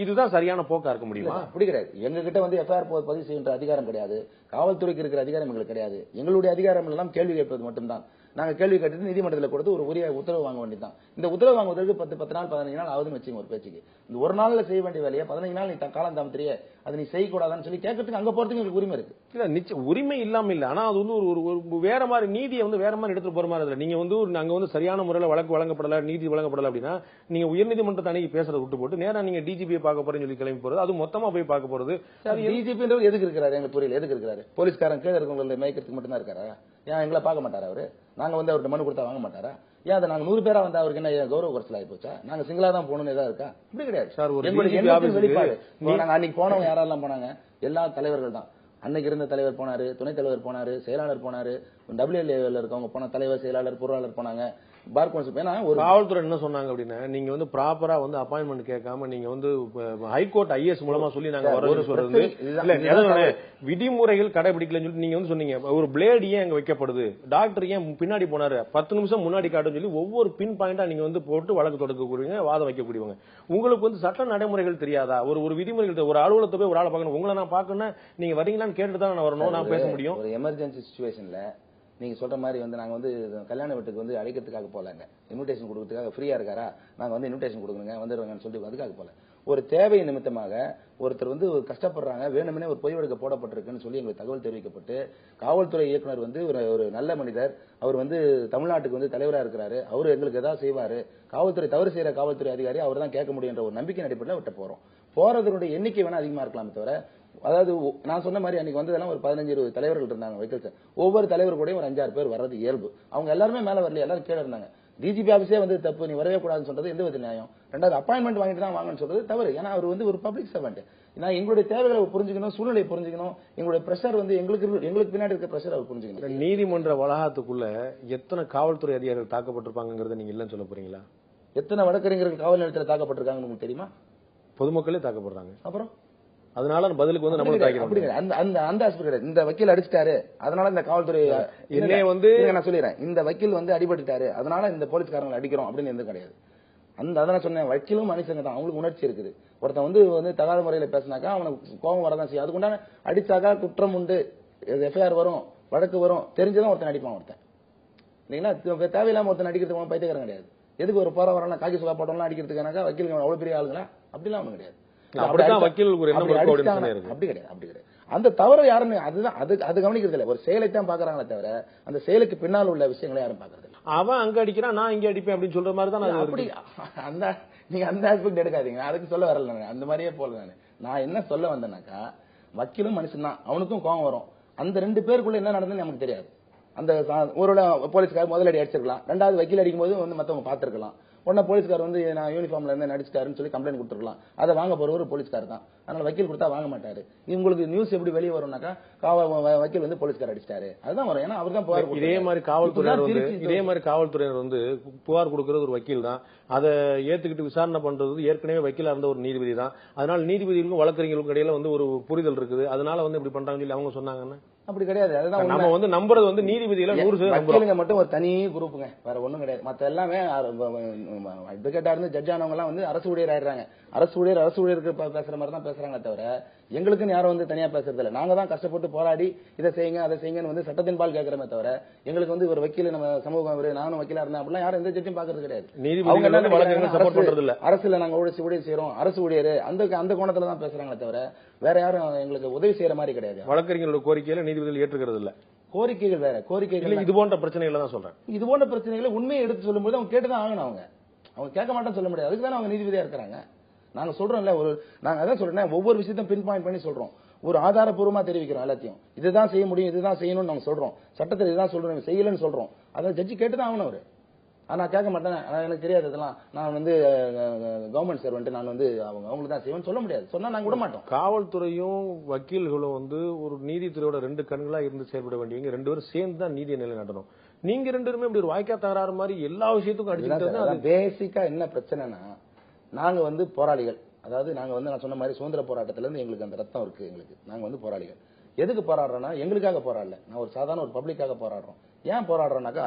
இதுதான் சரியான போக்கா இருக்க முடியுமா? அப்படி கிடையாது. எங்க கிட்ட வந்து எஃப்ஐஆர் பதிவு செய்கின்ற அதிகாரம் கிடையாது, காவல்துறைக்கு இருக்கிற அதிகாரம் எங்களுக்கு கிடையாது. எங்களுடைய அதிகாரம் எல்லாம் கேள்வி கேட்பது மட்டும்தான். நாங்க கேள்வி கேட்டு நீதிமன்றத்தில் கொடுத்து ஒரு உரிய உத்தரவு வாங்க வேண்டியதான். இந்த உத்தரவு வாங்குவதற்கு 10 நாள் 15 நாள் ஆகுதுன்னு வச்சுங்க ஒரு பேச்சுக்கு. இந்த ஒரு நாள்ல செய்ய வேண்டிய வேலையை 15 நாள் நீ காலம் தாமத்திரியே அது நீ செய்யக்கூடாதுன்னு சொல்லி கேட்கறதுக்கு அங்க போறதுக்கு எங்களுக்கு உரிமை இருக்கு. இல்ல நிச்சயம் உரிமை இல்லாம இல்ல, ஆனா அது வந்து ஒரு வேற மாதிரி நீதியை வந்து வேற மாதிரி எடுத்துட்டு போற மாதிரி இல்ல. நீங்க வந்து அங்க வந்து சரியான முறையில் வழக்கு வழங்கப்படல, நீதி வழங்கப்படல அப்படின்னா நீங்க உயர்நீதிமன்றத்தை அன்னைக்கு பேசுறதை விட்டு போட்டு நேரா நீங்க டிஜிபியை பார்க்க போறேன்னு சொல்லி கிளம்பி போறது, அது மொத்தமா போய் பார்க்க போறது. டிஜிபி எதுக்கு இருக்கிறாரு? எங்களுக்கு புரியல, எதுக்கு இருக்கிறாரு? போலீஸ்காரன் கீழே இருக்கவங்களை மயக்கிறதுக்கு மட்டும் தான் இருக்காரா? ஏன் எங்களை பார்க்க மாட்டாரா அவரு? நாங்க வந்து அவர்கிட்ட மனு கொடுத்தா வாங்க மாட்டாரா? ஏன் அதை நாங்க 100 பேரா வந்தா அவருக்கு என்ன குரவ குறைச்சல் ஆகி போச்சா? நாங்க சிங்கிளா தான் போகணும்னு ஏதாவது இருக்கா? அப்படி கிடையாது சார். ஒரு எங்களுடைய எண்ணத்தின் வெளிப்பாடு. நாங்க அன்னைக்கு போனவங்க யாரெல்லாம் போனாங்க? எல்லா தலைவர்கள் தான். அன்னைக்கு இருந்த தலைவர் போனாரு, துணைத் தலைவர் போனாரு, செயலாளர் போனாரு, WLA இருக்கவங்க போன தலைவர், செயலாளர், பொருளாளர் போனாங்க. Bar council. ஏன்னா ஒரு காவல்துறை என்ன சொன்னாங்க அப்படின்னா, நீங்க வந்து ப்ராப்பரா வந்து அப்பாயின்மெண்ட் கேட்காம நீங்க வந்து ஹைகோர்ட் IAS மூலமா சொல்லி நாங்க வரோம்னு சொல்றது இல்ல. விதிமுறைகள் கடைபிடிக்கலன்னு சொல்லி நீங்க வந்து சொன்னீங்க. ஒரு பிளேடு ஏன் அங்க வைக்கப்படுது, டாக்டர் ஏன் பின்னாடி போனாரு, 10 நிமிஷம் முன்னாடி காட்டுன்னு சொல்லி ஒவ்வொரு பின் பாயிண்டா நீங்க வந்து போட்டு வழக்கு தொடக்கக்கூடியவங்க, வாதம் வைக்கக்கூடியவங்க. உங்களுக்கு வந்து சட்ட நடைமுறைகள் தெரியாதா? ஒரு விதிமுறைகள், ஒரு அலுவலகத்தை போய் ஒரு ஆளை பார்க்கணும், உங்களை நான் பார்க்கணும், நீங்க வரீங்களான்னு கேட்டு தான் நான் வரணும், நான் பேச முடியும். ஒரு எமர்ஜென்சி சிச்சுவேஷன்ல நீங்க சொல்ற மாதிரி வந்து நாங்க வந்து கல்யாண வீட்டுக்கு வந்து அழைக்கிறதுக்காக போலாங்க, இன்விடேஷன் கொடுக்கறதுக்காக ஃப்ரீயா இருக்காரா, நாங்க வந்து இன்விடேஷன் கொடுக்குறோங்க வந்துடுவாங்கன்னு சொல்லி அதுக்காக போல. ஒரு தேவை நிமித்தமாக ஒருத்தர் வந்து கஷ்டப்படுறாங்க, வேணும்னே ஒரு பொய் வழக்கு போடப்பட்டிருக்குன்னு சொல்லி எங்களுக்கு தகவல் தெரிவிக்கப்பட்டு, காவல்துறை இயக்குனர் வந்து ஒரு நல்ல மனிதர், அவர் வந்து தமிழ்நாட்டுக்கு வந்து தலைவரா இருக்கிறாரு, அவரு எங்களுக்கு ஏதாவது செய்வாரு, காவல்துறை தவறு செய்யற காவல்துறை அதிகாரி அவர் தான் கேட்க முடியுன்ற ஒரு நம்பிக்கை அடிப்படையில் விட்டு போறோம். போறதனுடைய எண்ணிக்கை வேணா அதிகமா இருக்கலாமே தவிர, அதாவது நான் சொன்ன மாதிரி அன்னைக்கு வந்ததெல்லாம் ஒரு 15-20 தலைவர்கள் இருந்தாங்க வைக்கல் சார். ஒவ்வொரு தலைவர் கூடயும் ஒரு 5-6 பேர் வர்றது இயல்பு. அவங்க எல்லாருமே மேல வரல, எல்லாரும் கீழே இருந்தாங்க. டிஜிபி ஆபீஸே வந்து தப்பு, நீ வரவே கூடாதுன்னு சொல்றது எந்த வித நியாயம்? ரெண்டாவது அப்பாயின்மெண்ட் வாங்கிட்டு தான் வாங்கன்னு சொல்றது தவறு. ஏன்னா அவர் வந்து ஒரு பப்ளிக் சர்வெண்ட். நான் எங்களுடைய தேவைகளை புரிஞ்சுக்கணும், சூழ்நிலை புரிஞ்சுக்கணும், எங்களுடைய பிரஷர் வந்து எங்களுக்கு பின்னாடி இருக்க பிரஷர் அவர் புரிஞ்சுக்கணும். நீதிமன்ற வளாகத்துக்குள்ள எத்தனை காவல்துறை அதிகாரிகள் தாக்கப்பட்டிருப்பாங்கிறத நீங்க இல்லன்னு சொல்ல போறீங்களா? எத்தனை வழக்கறிஞர்கள் காவல் நிலையத்தில் தாக்கப்பட்டிருக்காங்கன்னு உங்களுக்கு தெரியுமா? பொதுமக்களே தாக்கப்படுறாங்க. அப்புறம் அதனால பதிலுக்கு வந்து நம்ம அந்த ஆஸ்பெக்ட் கிடையாது. இந்த வக்கீல் அடிச்சிட்டாரு அதனால இந்த காவல்துறை என்ன வந்து நான் சொல்லிடுறேன், இந்த வக்கீல் வந்து அடிபட்டுட்டாரு அதனால இந்த போலீஸ்காரங்களை அடிக்கிறோம் அப்படின்னு எதுவும் கிடையாது. அதான் சொன்னேன், வக்கீலும் மனுஷங்க தான், அவங்களுக்கு உணர்ச்சி இருக்குது. ஒருத்தன் வந்து தகாத முறையில பேசினாக்கா அவனுக்கு கோபம் வரதான் செய்யும். அதுக்குண்டான அடிச்சாக்கா குற்றம் உண்டு, எஃப்ஐஆர் வரும், வழக்கு வரும், தெரிஞ்சுதான் ஒருத்தன் அடிப்பான். ஒருத்தன் இல்லைங்களா, தேவையில்லாம ஒருத்தன் அடிக்கிறதுக்கு பைத்தியக்காரன் கிடையாது. எதுக்கு ஒரு போற வரலாம் காக்கி சுகா போட்டோம்லாம் அடிக்கிறதுக்கானாக்கா வக்கீல் அவ்வளவு பெரிய ஆளுங்களா? அப்படிலாம் ஒண்ணு கிடையாது. அப்படி கிடையாது, அப்படி கிடையாது. அந்த தவறு யாருன்னு அது கவனிக்கிறது இல்ல. ஒரு செயலை தான் பாக்குறாங்களே தவிர அந்த செயலுக்கு பின்னால் உள்ள விஷயங்களை யாரும் பாக்குறது இல்ல. அவன் அங்க அடிக்கிறான், நான் இங்க அடிப்பேன் அப்படின்னு சொல்ற மாதிரி தான். அப்படி நீங்க அந்த ஆஸ்பெக்ட் எடுக்காதீங்க, அதுக்கு சொல்ல வரல. அந்த மாதிரியே போல நான் என்ன சொல்ல வந்தேன்னாக்கா, வக்கீலும் மனுஷன் தான், அவனுக்கும் கோபம் வரும். அந்த 2 பேருக்குள்ள என்ன நடந்ததுன்னு நமக்கு தெரியாது. அந்த ஒரு போலீஸ்கார் முதலடி அடிச்சிருக்கலாம், ரெண்டாவது வக்கீல் அடிக்கும் போது வந்து மத்தவங்க பாத்துருக்கலாம். உடனே போலீஸ்கார் வந்து நான் யூனிஃபார்ம்ல இருந்து நடிச்சிட்டாருன்னு சொல்லி கம்ப்ளைண்ட் கொடுத்துருக்கலாம். அதை வாங்க போறவர் போலீஸ்கார் தான், அதனால வக்கீல் கொடுத்தா வாங்க மாட்டாரு. உங்களுக்கு நியூஸ் எப்படி வெளியே வரும்னாக்கா வக்கீல் வந்து போலீஸ்கார் அடிச்சிட்டாரு அதுதான் வரும். ஏன்னா அவர் தான் புகார். இதே மாதிரி காவல்துறையினர் வந்து புகார் கொடுக்கறது ஒரு வக்கீல் தான், அதை ஏத்துக்கிட்டு விசாரணை பண்றது ஏற்கனவே வக்கீலா இருந்த ஒரு நீதிபதி தான். அதனால நீதிபதிகளுக்கும் வழக்கறிஞர்களுக்கும் இடையில வந்து ஒரு புரிதல் இருக்குது, அதனால வந்து இப்படி பண்றாங்கன்னு சொல்லி அவங்க சொன்னாங்கன்னா அப்படி கிடையாது. அதுதான் நம்ம வந்து நம்புறது வந்து நீதிபதியில 100% மட்டும் ஒரு தனி குரூப்புங்க, வேற ஒண்ணும் கிடையாது. மத்த எல்லாமே அட்வொகேட்டா இருந்து ஜட்ஜ் ஆனவங்க எல்லாம் வந்து அரசு ஊழியர் ஆயிடுறாங்க. அரசு ஊழியருக்கு பேசுற மாதிரி தான் பேசுறாங்க தவிர எங்களுக்குன்னு யாரும் வந்து தனியா பேசுறது இல்லை. நாங்க தான் கஷ்டப்பட்டு போராடி இதை செய்யுங்க அதை செய்யுங்கன்னு வந்து சட்டத்தின் பால் கேட்கறமே தவிர எங்களுக்கு வந்து ஒரு வக்கீல் நம்ம சமூகம் நானும் வக்கீலா இருந்தேன் அப்படிலாம் யாரும் எந்த ஜட்ஜும் பாக்குறது கிடையாது. அரசுல நாங்க ஊழியர் செய்யறோம், அரசு ஊழியர் அந்த கோணத்துல தான் பேசுறாங்களே தவிர வேற யாரும் எங்களுக்கு உதவி செய்யற மாதிரி கிடையாது. வழக்கறிஞர்களோட கோரிக்கையில நீதிபதிகள் ஏற்றுக்கிறது இல்ல. கோரிக்கைகள் வேற, கோரிக்கைகள் இது போன்ற பிரச்சனைகளை தான் சொல்றேன். இது போன்ற பிரச்சனைகளை உண்மையை எடுத்து சொல்லும்போது அவங்க கேட்டுதான் ஆகணும். அவங்க கேட்க மாட்டேன்னு சொல்ல முடியாது. அதுக்கு தானே அவங்க நீதிபதியா இருக்கிறாங்க. நாங்க சொல்றோம்ல, நாங்க அதான் சொல்றேன், ஒவ்வொரு விஷயத்தையும் பின் பாயிண்ட் பண்ணி சொல்றோம், ஒரு ஆதாரப்பூர்வமா தெரிவிக்கிறோம். எல்லாத்தையும் இதுதான் செய்ய முடியும், இதுதான் செய்யணும்னு நாங்க சொல்றோம், சட்டத்தில் இதுதான் சொல்றோம், செய்யலன்னு சொல்றோம். அதை ஜட்ஜி கேட்டுதான் ஆகணும் அவரு. ஆனா கேட்க மாட்டேன், எனக்கு தெரியாது, இதெல்லாம் நான் வந்து கவர்மெண்ட் சர்வெண்ட், நான் வந்து அவங்களுக்கு தான் செய்வேன்னு சொல்ல முடியாது. சொன்னா நாங்க விட மாட்டோம். காவல்துறையும் வக்கீல்களும் வந்து ஒரு நீதித்துறையோட 2 கண்களா இருந்து செயல்பட வேண்டியவங்க, 2 பேரும் சேர்ந்து தான் நீதியை நிலைநாட்டணும். நீங்க 2 பேருமே இப்படி ஒரு வாய்க்கா தகராறு மாதிரி எல்லா விஷயத்துக்கும் அடிச்சுட்டு. பேசிக்கா என்ன பிரச்சனைனா, நாங்க வந்து போராளிகள். அதாவது நாங்க வந்து நான் சொன்ன மாதிரி சுதந்திர போராட்டத்துல இருந்து எங்களுக்கு அந்த ரத்தம் இருக்கு. எங்களுக்கு நாங்க வந்து போராளிகள். எதுக்கு போராடுறோம்னா எங்களுக்காக போராடல, நான் ஒரு சாதாரண ஒரு பப்ளிக்காக போராடுறோம். ஏன் போராடுறோம்னாக்கா,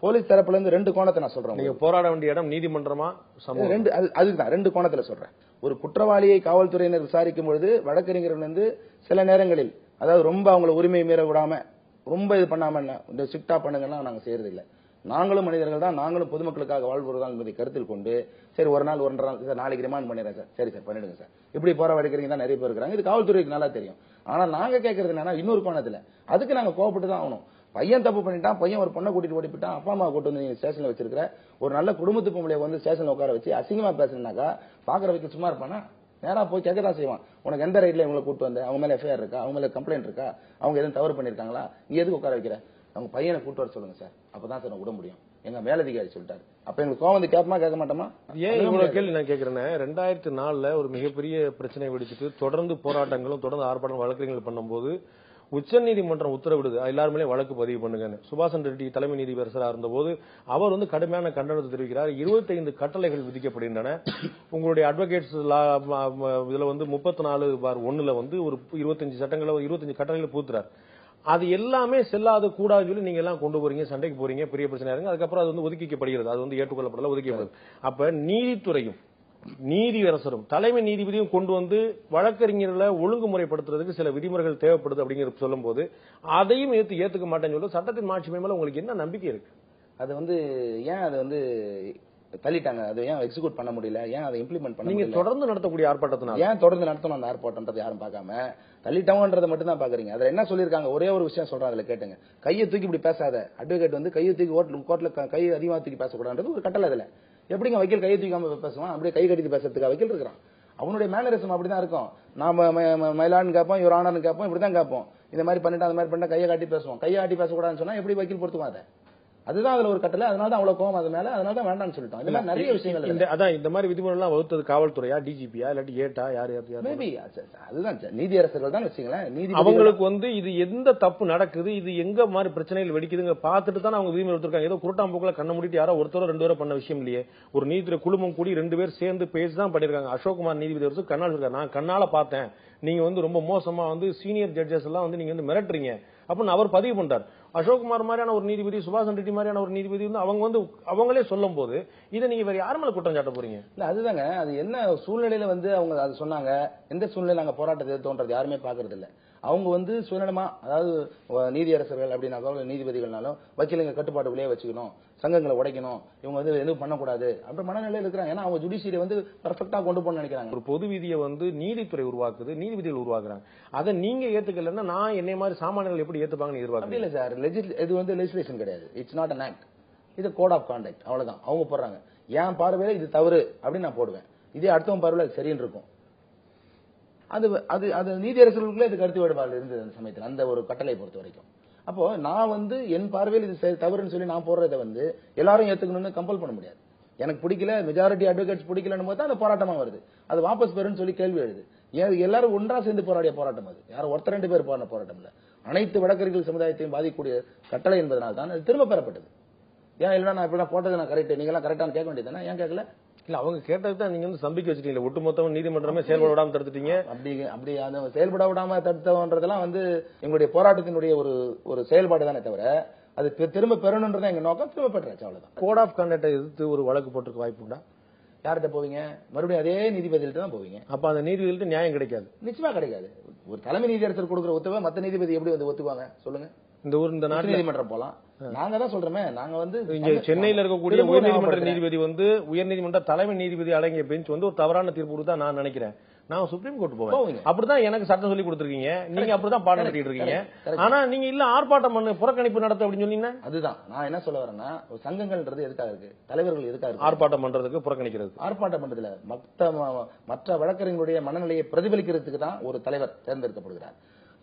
போலீஸ் தரப்புல இருந்து 2 கோணத்தை நான் சொல்றேன். நீங்க போராட வேண்டிய இடம் நீதிமன்றமா சமூகம்? அதுதான் 2 கோணத்துல சொல்றேன். ஒரு குற்றவாளியை காவல்துறையினர் விசாரிக்கும் பொழுது வழக்கறிஞர்கள் வந்து சில நேரங்களில், அதாவது ரொம்ப அவங்களை உரிமை மீற விடாம ரொம்ப இது பண்ணாம இந்த ஸ்ட்ரிக்டா பண்ணுங்கலாம் நாங்க செய்யறது இல்லை. நாங்களும் மனிதர்கள் தான், நாங்களும் பொதுமக்களுக்காக வாழ்வுறதா என்பதை கருத்தில் கொண்டு, சரி ஒரு நாள் 1.5 நாள் சார், நாளைக்கு ரிமாண்ட் பண்ணிடுறேன் சார், சரி சார் பண்ணிடுங்க சார், இப்படி போற வழக்கறிஞர் தான் நிறைய பேர் இருக்காங்க. இது காவல்துறைக்கு நல்லா தெரியும். ஆனா நாங்க கேட்கறது என்னன்னா, இன்னொரு கோணத்துல அதுக்கு நாங்க கோவப்பட்டு தான் ஆகணும். பையன் தப்பு பண்ணிட்டான், பையன் ஒரு பொண்ணை கூட்டிட்டு ஓடிப்பிட்டான், அப்பா அம்மா கூட்டு வந்து ஸ்டேஷன்ல வச்சிருக்கிற ஒரு நல்ல குடும்பத்து பொம்பளைய வந்து ஸ்டேஷன்ல உட்கார வச்சு அசிங்கமா பேசுனாக்கா பாக்குற வைக்க சும்மா இருப்பானா? நேரா போய் கேட்கதான் செய்வான். உனக்கு எந்த ரைட்ல இவங்களை கூட்டு வந்த, அவங்க மேல எஃப்ஐஆர் இருக்கா, அவங்க மேல கம்ப்ளைண்ட் இருக்கா, அவங்க எதுவும் தவறு பண்ணிருக்காங்களா, நீ எதுக்கு உட்கார வைக்கிற? அவங்க பையனை கூட்டு வர சொல்லுங்க சார், அப்பதான் சார் விட முடியும். எங்க மேலதிகாரி சொல்லிட்டாரு. அப்ப எங்களுக்கு கோவம் வந்து கேட்பமா கேட்க மாட்டோமா? ஏன் இவ்வளவு கேள்வி நான் கேட்கிறேன், 2004 ஒரு மிகப்பெரிய பிரச்சனை வெடிச்சிட்டு தொடர்ந்து போராட்டங்களும் தொடர்ந்து ஆர்ப்பாட்டம் வழக்கறிஞர்கள் பண்ணும்போது உச்சநீதிமன்றம் உத்தரவிடுது எல்லாருமே வழக்கு பதிவு பண்ணுங்கன்னு. சுபாஷன் ரெட்டி தலைமை நீதிபதியாக இருந்தபோது அவர் வந்து கடுமையான கண்டனத்தை தெரிவிக்கிறார். 25 கட்டளைகள் விதிக்கப்படுகின்றன. உங்களுடைய அட்வொகேட்ஸ் இதுல வந்து 34/1 வந்து ஒரு 25 சட்டங்களை 25 கட்டளைகளை பூத்துறாரு. அது எல்லாமே செல்லாத கூடாது சொல்லி நீங்க எல்லாம் கொண்டு போறீங்க, சண்டைக்கு போறீங்க, பெரிய பிரச்சனை இருக்கு. அதுக்கப்புறம் அது வந்து ஒதுக்கிக்கப்படுகிறது, அது வந்து ஏற்றுக்கொள்ளப்படல, ஒதுக்கப்படுது. அப்ப நீதித்துறையும் நீதியரசரும் தலைமை நீதிபதியும் கொண்டு வந்து வழக்கறிஞர்களை ஒழுங்குமுறைப்படுத்துறதுக்கு சில விதிமுறைகள் தேவைப்படுது அப்படிங்கிறது சொல்லும் போது அதையும் ஏத்துக்க மாட்டேன்னு சொல்ல சட்டத்தின் மாட்சிமை மேல உங்களுக்கு என்ன நம்பிக்கை இருக்கு? அது வந்து ஏன் அதை வந்து தள்ளிட்டாங்க, அதை ஏன் எக்ஸிக்யூட் பண்ண முடியல, ஏன் அதை இம்ப்ளிமெண்ட் பண்ண நீங்க தொடர்ந்து நடத்தக்கூடிய ஆர்ப்பாட்டத்தினால ஏன் தொடர்ந்து நடத்தணும் அந்த ஆர்ப்பாட்டம்ன்றது யாரும் பார்க்காம தள்ளிட்டவன்றதை மட்டும் தான் பாக்குறீங்க. அதுல என்ன சொல்லிருக்காங்க, ஒரே ஒரு விஷயம் சொல்றாங்க, அதுல கேட்டுங்க. கையை தூக்கி இப்படி பேசாத, அட்வொகேட் வந்து கையை தூக்கி கோர்ட்ல கை அதிகமா தூக்கி பேசக்கூடாது ஒரு கட்டளை. அதுல எப்படிங்க வக்கீல் கையை தூக்காம பேசுவான்? அப்படியே கை கட்டி பேசுறதுக்கு வக்கீல் இருக்கிறான். அவனுடைய மேனரிசம் அப்படிதான் இருக்கும். நாம மயிலான்னு கேட்போம், இவர் ஆனர்னு கேட்போம், இப்படிதான் கேட்போம். இந்த மாதிரி பண்ணிட்டு அந்த மாதிரி பண்ணா கையை காட்டி பேசுவோம். கையை காட்டி பேசக்கூடாதுன்னு சொன்னா எப்படி வக்கீல் பொறுத்துமா? அதை அதுதான் அதுல ஒரு கட்டளை. அதனால தான் அவ்வளவு கோவம் அது மேல, அதனால தான் வேண்டாம்னு சொல்லிட்டோம். இதெல்லாம் நிறைய விஷயங்கள். அதான் இந்த மாதிரி விதிமுறை எல்லாம் வகுத்தது காவல்துறையா, டிஜிபியா, இல்லாட்டி ஏட்டா, யார் மேபி அதுதான் நீதியரசர்கள் தான் வச்சுங்களேன். நீதி அவங்களுக்கு வந்து இது எந்த தப்பு நடக்குது, இது எங்க மாதிரி பிரச்சனைகள் வெடிக்குதுங்க பார்த்துட்டு தான் அவங்க விதிமுறை எடுத்திருக்காங்க. ஏதோ குருட்டாம்போக்கில் கண்ண மூடிட்டு யாரோ ஒருத்தரோ 2 பேரோ பண்ண விஷயம் இல்லையே. ஒரு நீதித்துறை குழுமம் கூடி 2 பேர் சேர்ந்து பேசி தான் பண்ணிருக்காங்க. அசோக்குமார் நீதிபதி கண்ணால் இருக்காரு, நான் கண்ணால பார்த்தேன், நீங்க வந்து ரொம்ப மோசமா வந்து சீனியர் ஜட்ஜஸ் எல்லாம் வந்து நீங்க வந்து மிரட்டுறீங்க அப்படின்னு அவர் பதிவு பண்றார். அசோக்குமார் மாதிரியான ஒரு நீதிபதி, சுபாஷன் ரெட்டி மாதிரியான ஒரு நீதிபதி வந்து அவங்க வந்து அவங்களே சொல்லும் போது இதை நீங்க வேற யார் மேல குற்றம் சாட்ட போறீங்க? இல்ல அதுதாங்க, அது என்ன சூழ்நிலையில வந்து அவங்க அது சொன்னாங்க. எந்த சூழ்நிலை நாங்க போராட்டத்தை தோன்றது யாருமே பாக்குறது இல்ல. அவங்க வந்து சுயநலமா, அதாவது நீதியரசர்கள் அப்படின்னாக்கோ நீதிபதிகள்னாலும் வக்கீலுங்க கட்டுப்பாட்டுக்குள்ளேயே வச்சுக்கணும், சங்கங்களை உடைக்கணும், இவங்க வந்து எதுவும் பண்ணக்கூடாது அப்படி மனநிலையில் இருக்கிறாங்க. ஏன்னா அவங்க ஜுடிஷியரை வந்து பெர்ஃபெக்டா கொண்டு போகணும்னு நினைக்கிறாங்க. ஒரு பொது விதியை வந்து நீதித்துறை உருவாக்குது, நீதிபதிகள் உருவாக்குறாங்க. அதை நீங்க ஏத்துக்கலன்னா நான் என்னை மாதிரி சாமானியர்கள் எப்படி ஏத்துப்பாங்கன்னு எதிர்பார்க்க இல்ல சார். இது வந்து லெஜிஸ்லேஷன் கிடையாது, இட்ஸ் நாட் அன் ஆக்ட். இது கோட் ஆஃப் கான்டக்ட், அவ்வளவுதான். அவங்க போடுறாங்க. என் பார்வையில இது தவறு அப்படின்னு நான் போடுவேன், இதே அடுத்தவன் பார்வையில அது சரின்னு இருக்கும். அது அது அது நீதியரசர்களுக்குள்ளே இது கருத்து வேறுபாடு இருந்தது அந்த சமயத்தில், அந்த ஒரு கட்டளை பொறுத்த வரைக்கும். அப்போ நான் வந்து என் பார்வையில் இது தவறுன்னு சொல்லி நான் போடுறதை வந்து எல்லாரும் ஏத்துக்கணும்னு கம்பல் பண்ண முடியாது. எனக்கு பிடிக்கல, மெஜாரிட்டி அட்வொகேட்ஸ் பிடிக்கலன்னு போது அந்த போராட்டமா வருது, அது வாபஸ் பெறுன்னு சொல்லி கேள்வி எழுது. எல்லாரும் ஒன்றா சேர்ந்து போராடிய போராட்டம் அது, யாரும் ஒருத்தர் 2 பேர் போராடின போராட்டம் இல்ல. அனைத்து வழக்கறிஞர்கள் சமுதாயத்தையும் பாதிக்கக்கூடிய கட்டளை என்பதனால் தான் அது திரும்ப பெறப்பட்டது. ஏன் இல்லைன்னா நான் இப்படி போட்டது நான் கரெக்ட், நீங்க எல்லாம் கரெக்டானு கேட்க வேண்டியதுதானே, ஏன் கேட்கல? இல்ல அவங்க கேட்டது தான் நீங்க வந்து சம்பிக்க வச்சுட்டீங்க, ஒட்டுமொத்த நீதிமன்றமே செயல்பட விடாம தடுத்துட்டீங்க. அப்படி அந்த செயல்பட விடாம தடுத்தவன்றதெல்லாம் வந்து எங்களுடைய போராட்டத்தினுடைய ஒரு செயல்பாடு தானே தவிர அது திரும்ப பெறணும்ன்றதான் எங்க நோக்கம். திரும்ப பெற்றாச்சு, அவ்வளவுதான். கோட் ஆஃப் கான்டக்டை எதிர்த்து ஒரு வழக்கு போட்டுருக்க வாய்ப்பு உண்டா? யார்கிட்ட போவீங்க? மறுபடியும் அதே நீதிபதிகிட்ட தான் போவீங்க. அப்ப அந்த நீதிபதிகிட்ட நியாயம் கிடைக்காது. நிச்சயமா கிடைக்காது. ஒரு தலைமை நீதியரசர் கொடுக்குற ஒத்துவை மத்த நீதிபதி எப்படி வந்து ஒத்துவாங்க சொல்லுங்க? இந்த நாட்டு நீதிமன்றம் போலாம். நாங்க தான் சொல்றோமே, நாங்க வந்து இங்க சென்னையில இருக்கக்கூடிய உயர்நீதிமன்ற நீதிபதி வந்து உயர்நீதிமன்ற தலைமை நீதிபதி அடங்கிய பெஞ்ச் வந்து ஒரு தவறான தீர்ப்பு தான் நான் நினைக்கிறேன். நான் சுப்ரீம் கோர்ட் போவேன். அப்படிதான் எனக்கு சட்டம் சொல்லி கொடுத்துருக்கீங்க, நீங்க அப்படிதான் பாடம் நடத்திட்டு இருக்கீங்க. ஆனா நீங்க இல்ல ஆர்ப்பாட்டம் பண்ணு, புறக்கணிப்பு நடத்த அப்படின்னு சொன்னீங்கன்னா அதுதான் நான் என்ன சொல்ல வரேன்னா, சங்கங்கள்ன்றது எதுக்காக இருக்கு, தலைவர்கள் எதுக்காக இருக்கு? ஆர்ப்பாட்டம் பண்றதுக்கு, புறக்கணிக்கிறது. ஆர்ப்பாட்டம் பண்றதுல மற்ற வழக்கறிஞர்களுடைய மனநிலையை பிரதிபலிக்கிறதுக்கு தான் ஒரு தலைவர் தேர்ந்தெடுக்கப்படுகிறார்.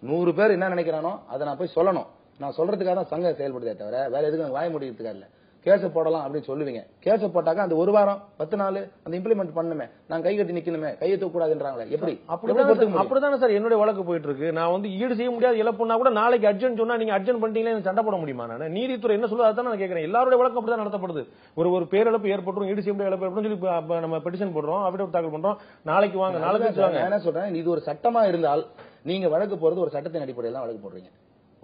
100 பேர் என்ன நினைக்கிறானோ அதை நான் போய் சொல்லணும். நான் சொல்றதுக்காக தான் சங்கம் செயல்படுதே தவிர வேற எதுக்கு வாய முடிக்கிறதுக்காக இல்ல. கேஸ் போடலாம் அப்படின்னு சொல்லுவீங்க, கேஸ் போட்டாக்க அந்த 1 வாரம் 10 நாள் அந்த இம்ப்ளிமெண்ட் பண்ணுமே, நான் கை கட்டி நிக்கணுமே, கையை தூக்க கூடாதுன்றாங்களே, எப்படி? அப்படிதானே சார் என்னுடைய வழக்கு போயிட்டு இருக்கு. நான் வந்து ஈடு செய்ய முடியாது இழப்புனா கூட நாளைக்கு அர்ஜென்ட் சொன்னா நீங்க அர்ஜென்ட் பண்ணிட்டீங்களா சண்டை போட முடியுமா? நான் நீதித்துறை என்ன சொல்லுது அதான் நான் கேட்கிறேன். எல்லாருடைய வழக்கு அப்படிதான் நடத்தப்படுது. ஒரு பேரிழப்பு ஏற்பட்டுரும், ஈடு செய்ய முடியாது இழப்பு ஏற்படும் சொல்லி நம்ம பெட்டிஷன் போடுறோம், அபிடவிட் தாக்கல் பண்றோம், நாளைக்கு வாங்க நாளைக்கு வாங்க. என்ன சொல்றேன், இது ஒரு சட்டமா இருந்தால் நீங்க வழக்கு போறது ஒரு சட்டத்தின் அடிப்படையில் தான் வழக்கு போடுறீங்க.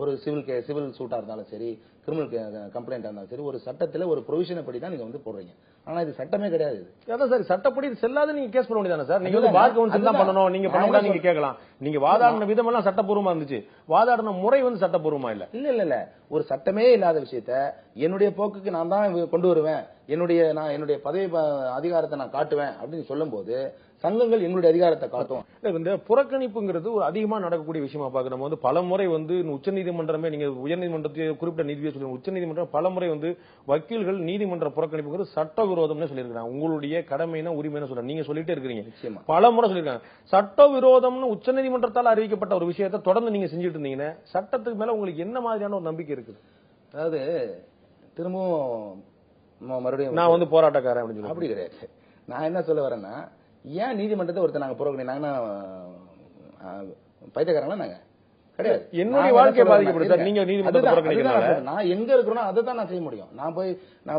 ஒரு சிவில் சூட்டா இருந்தாலும் சரி, கிரிமினல் கம்ப்ளைண்டா இருந்தாலும் சரி, ஒரு சட்டத்துல ஒரு ப்ரொவிஷன் படி தான் நீங்க வந்து போடுறீங்க. ஆனா இது சட்டமே கிடையாது. அதான் சார் சட்டப்படி செல்லாத நீங்க கேஸ் பண்ண வேண்டியதானே சார்? நீங்க வந்து பார் கவுன்சில் தான் பண்ணணும், நீங்க பண்ண நீங்க கேட்கலாம். நீங்க வாதாடின விதம் எல்லாம் சட்டப்பூர்வமா இருந்துச்சு, வாதாடின முறை வந்து சட்டப்பூர்வமா இல்ல. இல்ல ஒரு சட்டமே இல்லாத விஷயத்த என்னுடைய போக்குக்கு நான் தான் கொண்டு வருவேன், என்னுடைய பதவி அதிகாரத்தை நான் காட்டுவேன் அப்படின்னு சொல்லும் போது சங்கங்கள் எங்களுடைய அதிகாரத்தை காட்டும். இந்த புறக்கணிப்புங்கிறது ஒரு அதிகமா நடக்கக்கூடிய விஷயமா பாக்க நம்ம வந்து பல முறை வந்து உச்சநீதிமன்றமே, நீங்க உயர்நீதிமன்றத்தை குறிப்பிட்ட நீதிபதியை சொல்லுங்க, உச்சநீதிமன்றம் பல முறை வந்து வக்கீல்கள் நீதிமன்ற புறக்கணிப்புங்கிறது சட்டவிரோதம்னு சொல்லியிருக்காங்க. உங்களுடைய கடமைனா உரிமைன்னு சொல்றாங்க, நீங்க சொல்லிட்டே இருக்கிறீங்க, பல முறை சொல்லியிருக்காங்க. சட்டவிரோதம்னு உச்சநீதிமன்றத்தால் அறிவிக்கப்பட்ட ஒரு விஷயத்தை தொடர்ந்து நீங்க செஞ்சுட்டு இருந்தீங்கன்னா சட்டத்துக்கு மேல உங்களுக்கு என்ன மாதிரியான ஒரு நம்பிக்கை இருக்குது? அதாவது திரும்பவும் மறுபடியும் நான் வந்து போராட்டக்காரன் அப்படின்னு சொல்லி அப்படி கிடையாது. நான் என்ன சொல்ல வரேன்னா, ஏன் நீதிமன்றத்தை ஒருத்தர் நாங்க புறக்கணி நாங்க பைத்தியக்காரங்களா நாங்க கிடையாது. என்னுடைய வாழ்க்கை பாதிக்கப்படுது. நீங்க நீதிமன்றத்தை புறக்கணிக்கிறீங்க. நான் எங்க இருக்கிறோம் அதை தான் நான் செய்ய முடியும். நான்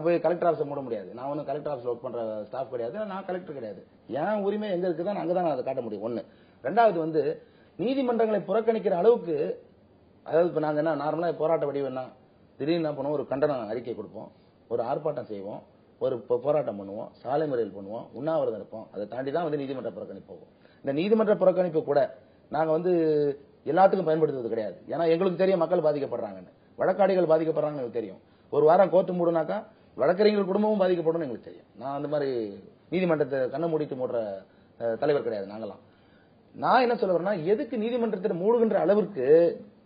போய் கலெக்டர் ஆஃபீஸ் மூட முடியாது. நான் ஒன்னும் கலெக்டர் ஆஃபீஸ் ஒர்க் பண்ற ஸ்டாஃப் கிடையாது. நான் கலெக்டர் கிடையாது. என் உரிமை எங்க இருக்குதோ அங்கதான் நான் அதை காட்ட முடியும். ஒண்ணு. ரெண்டாவது வந்து நீதிமன்றங்களை புறக்கணிக்கிற அளவுக்கு, அதாவது இப்ப நாங்க என்ன நார்மலா போராட்ட வடிவம்னா திடீர்னு என்ன பண்ணுவோம், ஒரு கண்டன அறிக்கை கொடுப்போம், ஒரு ஆர்ப்பாட்டம் செய்வோம், ஒரு போராட்டம் பண்ணுவோம், சாலை மறியல் பண்ணுவோம், உண்ணாவிரதம் இருப்போம். அதை தாண்டி தான் வந்து நீதிமன்ற புறக்கணிப்பு போகும். இந்த நீதிமன்ற புறக்கணிப்பு கூட நாங்க வந்து எல்லாத்துக்கும் பயன்படுத்துறது கிடையாது. ஏன்னா எங்களுக்கு தெரியும் மக்கள் பாதிக்கப்படுறாங்கன்னு, வழக்காடிகள் பாதிக்கப்படுறாங்கன்னு எங்களுக்கு தெரியும். ஒரு வாரம் கோர்ட்டு மூடுனாக்கா வழக்கறிஞர்கள் குடும்பமும் பாதிக்கப்படும் எங்களுக்கு தெரியும். நான் அந்த மாதிரி நீதிமன்றத்தை கண்ணை மூடிட்டு மூடுற தலைவர் கிடையாது நாங்களாம். நான் என்ன சொல்ல வரேன்னா, எதுக்கு நீதிமன்றத்தை மூடுகின்ற அளவிற்கு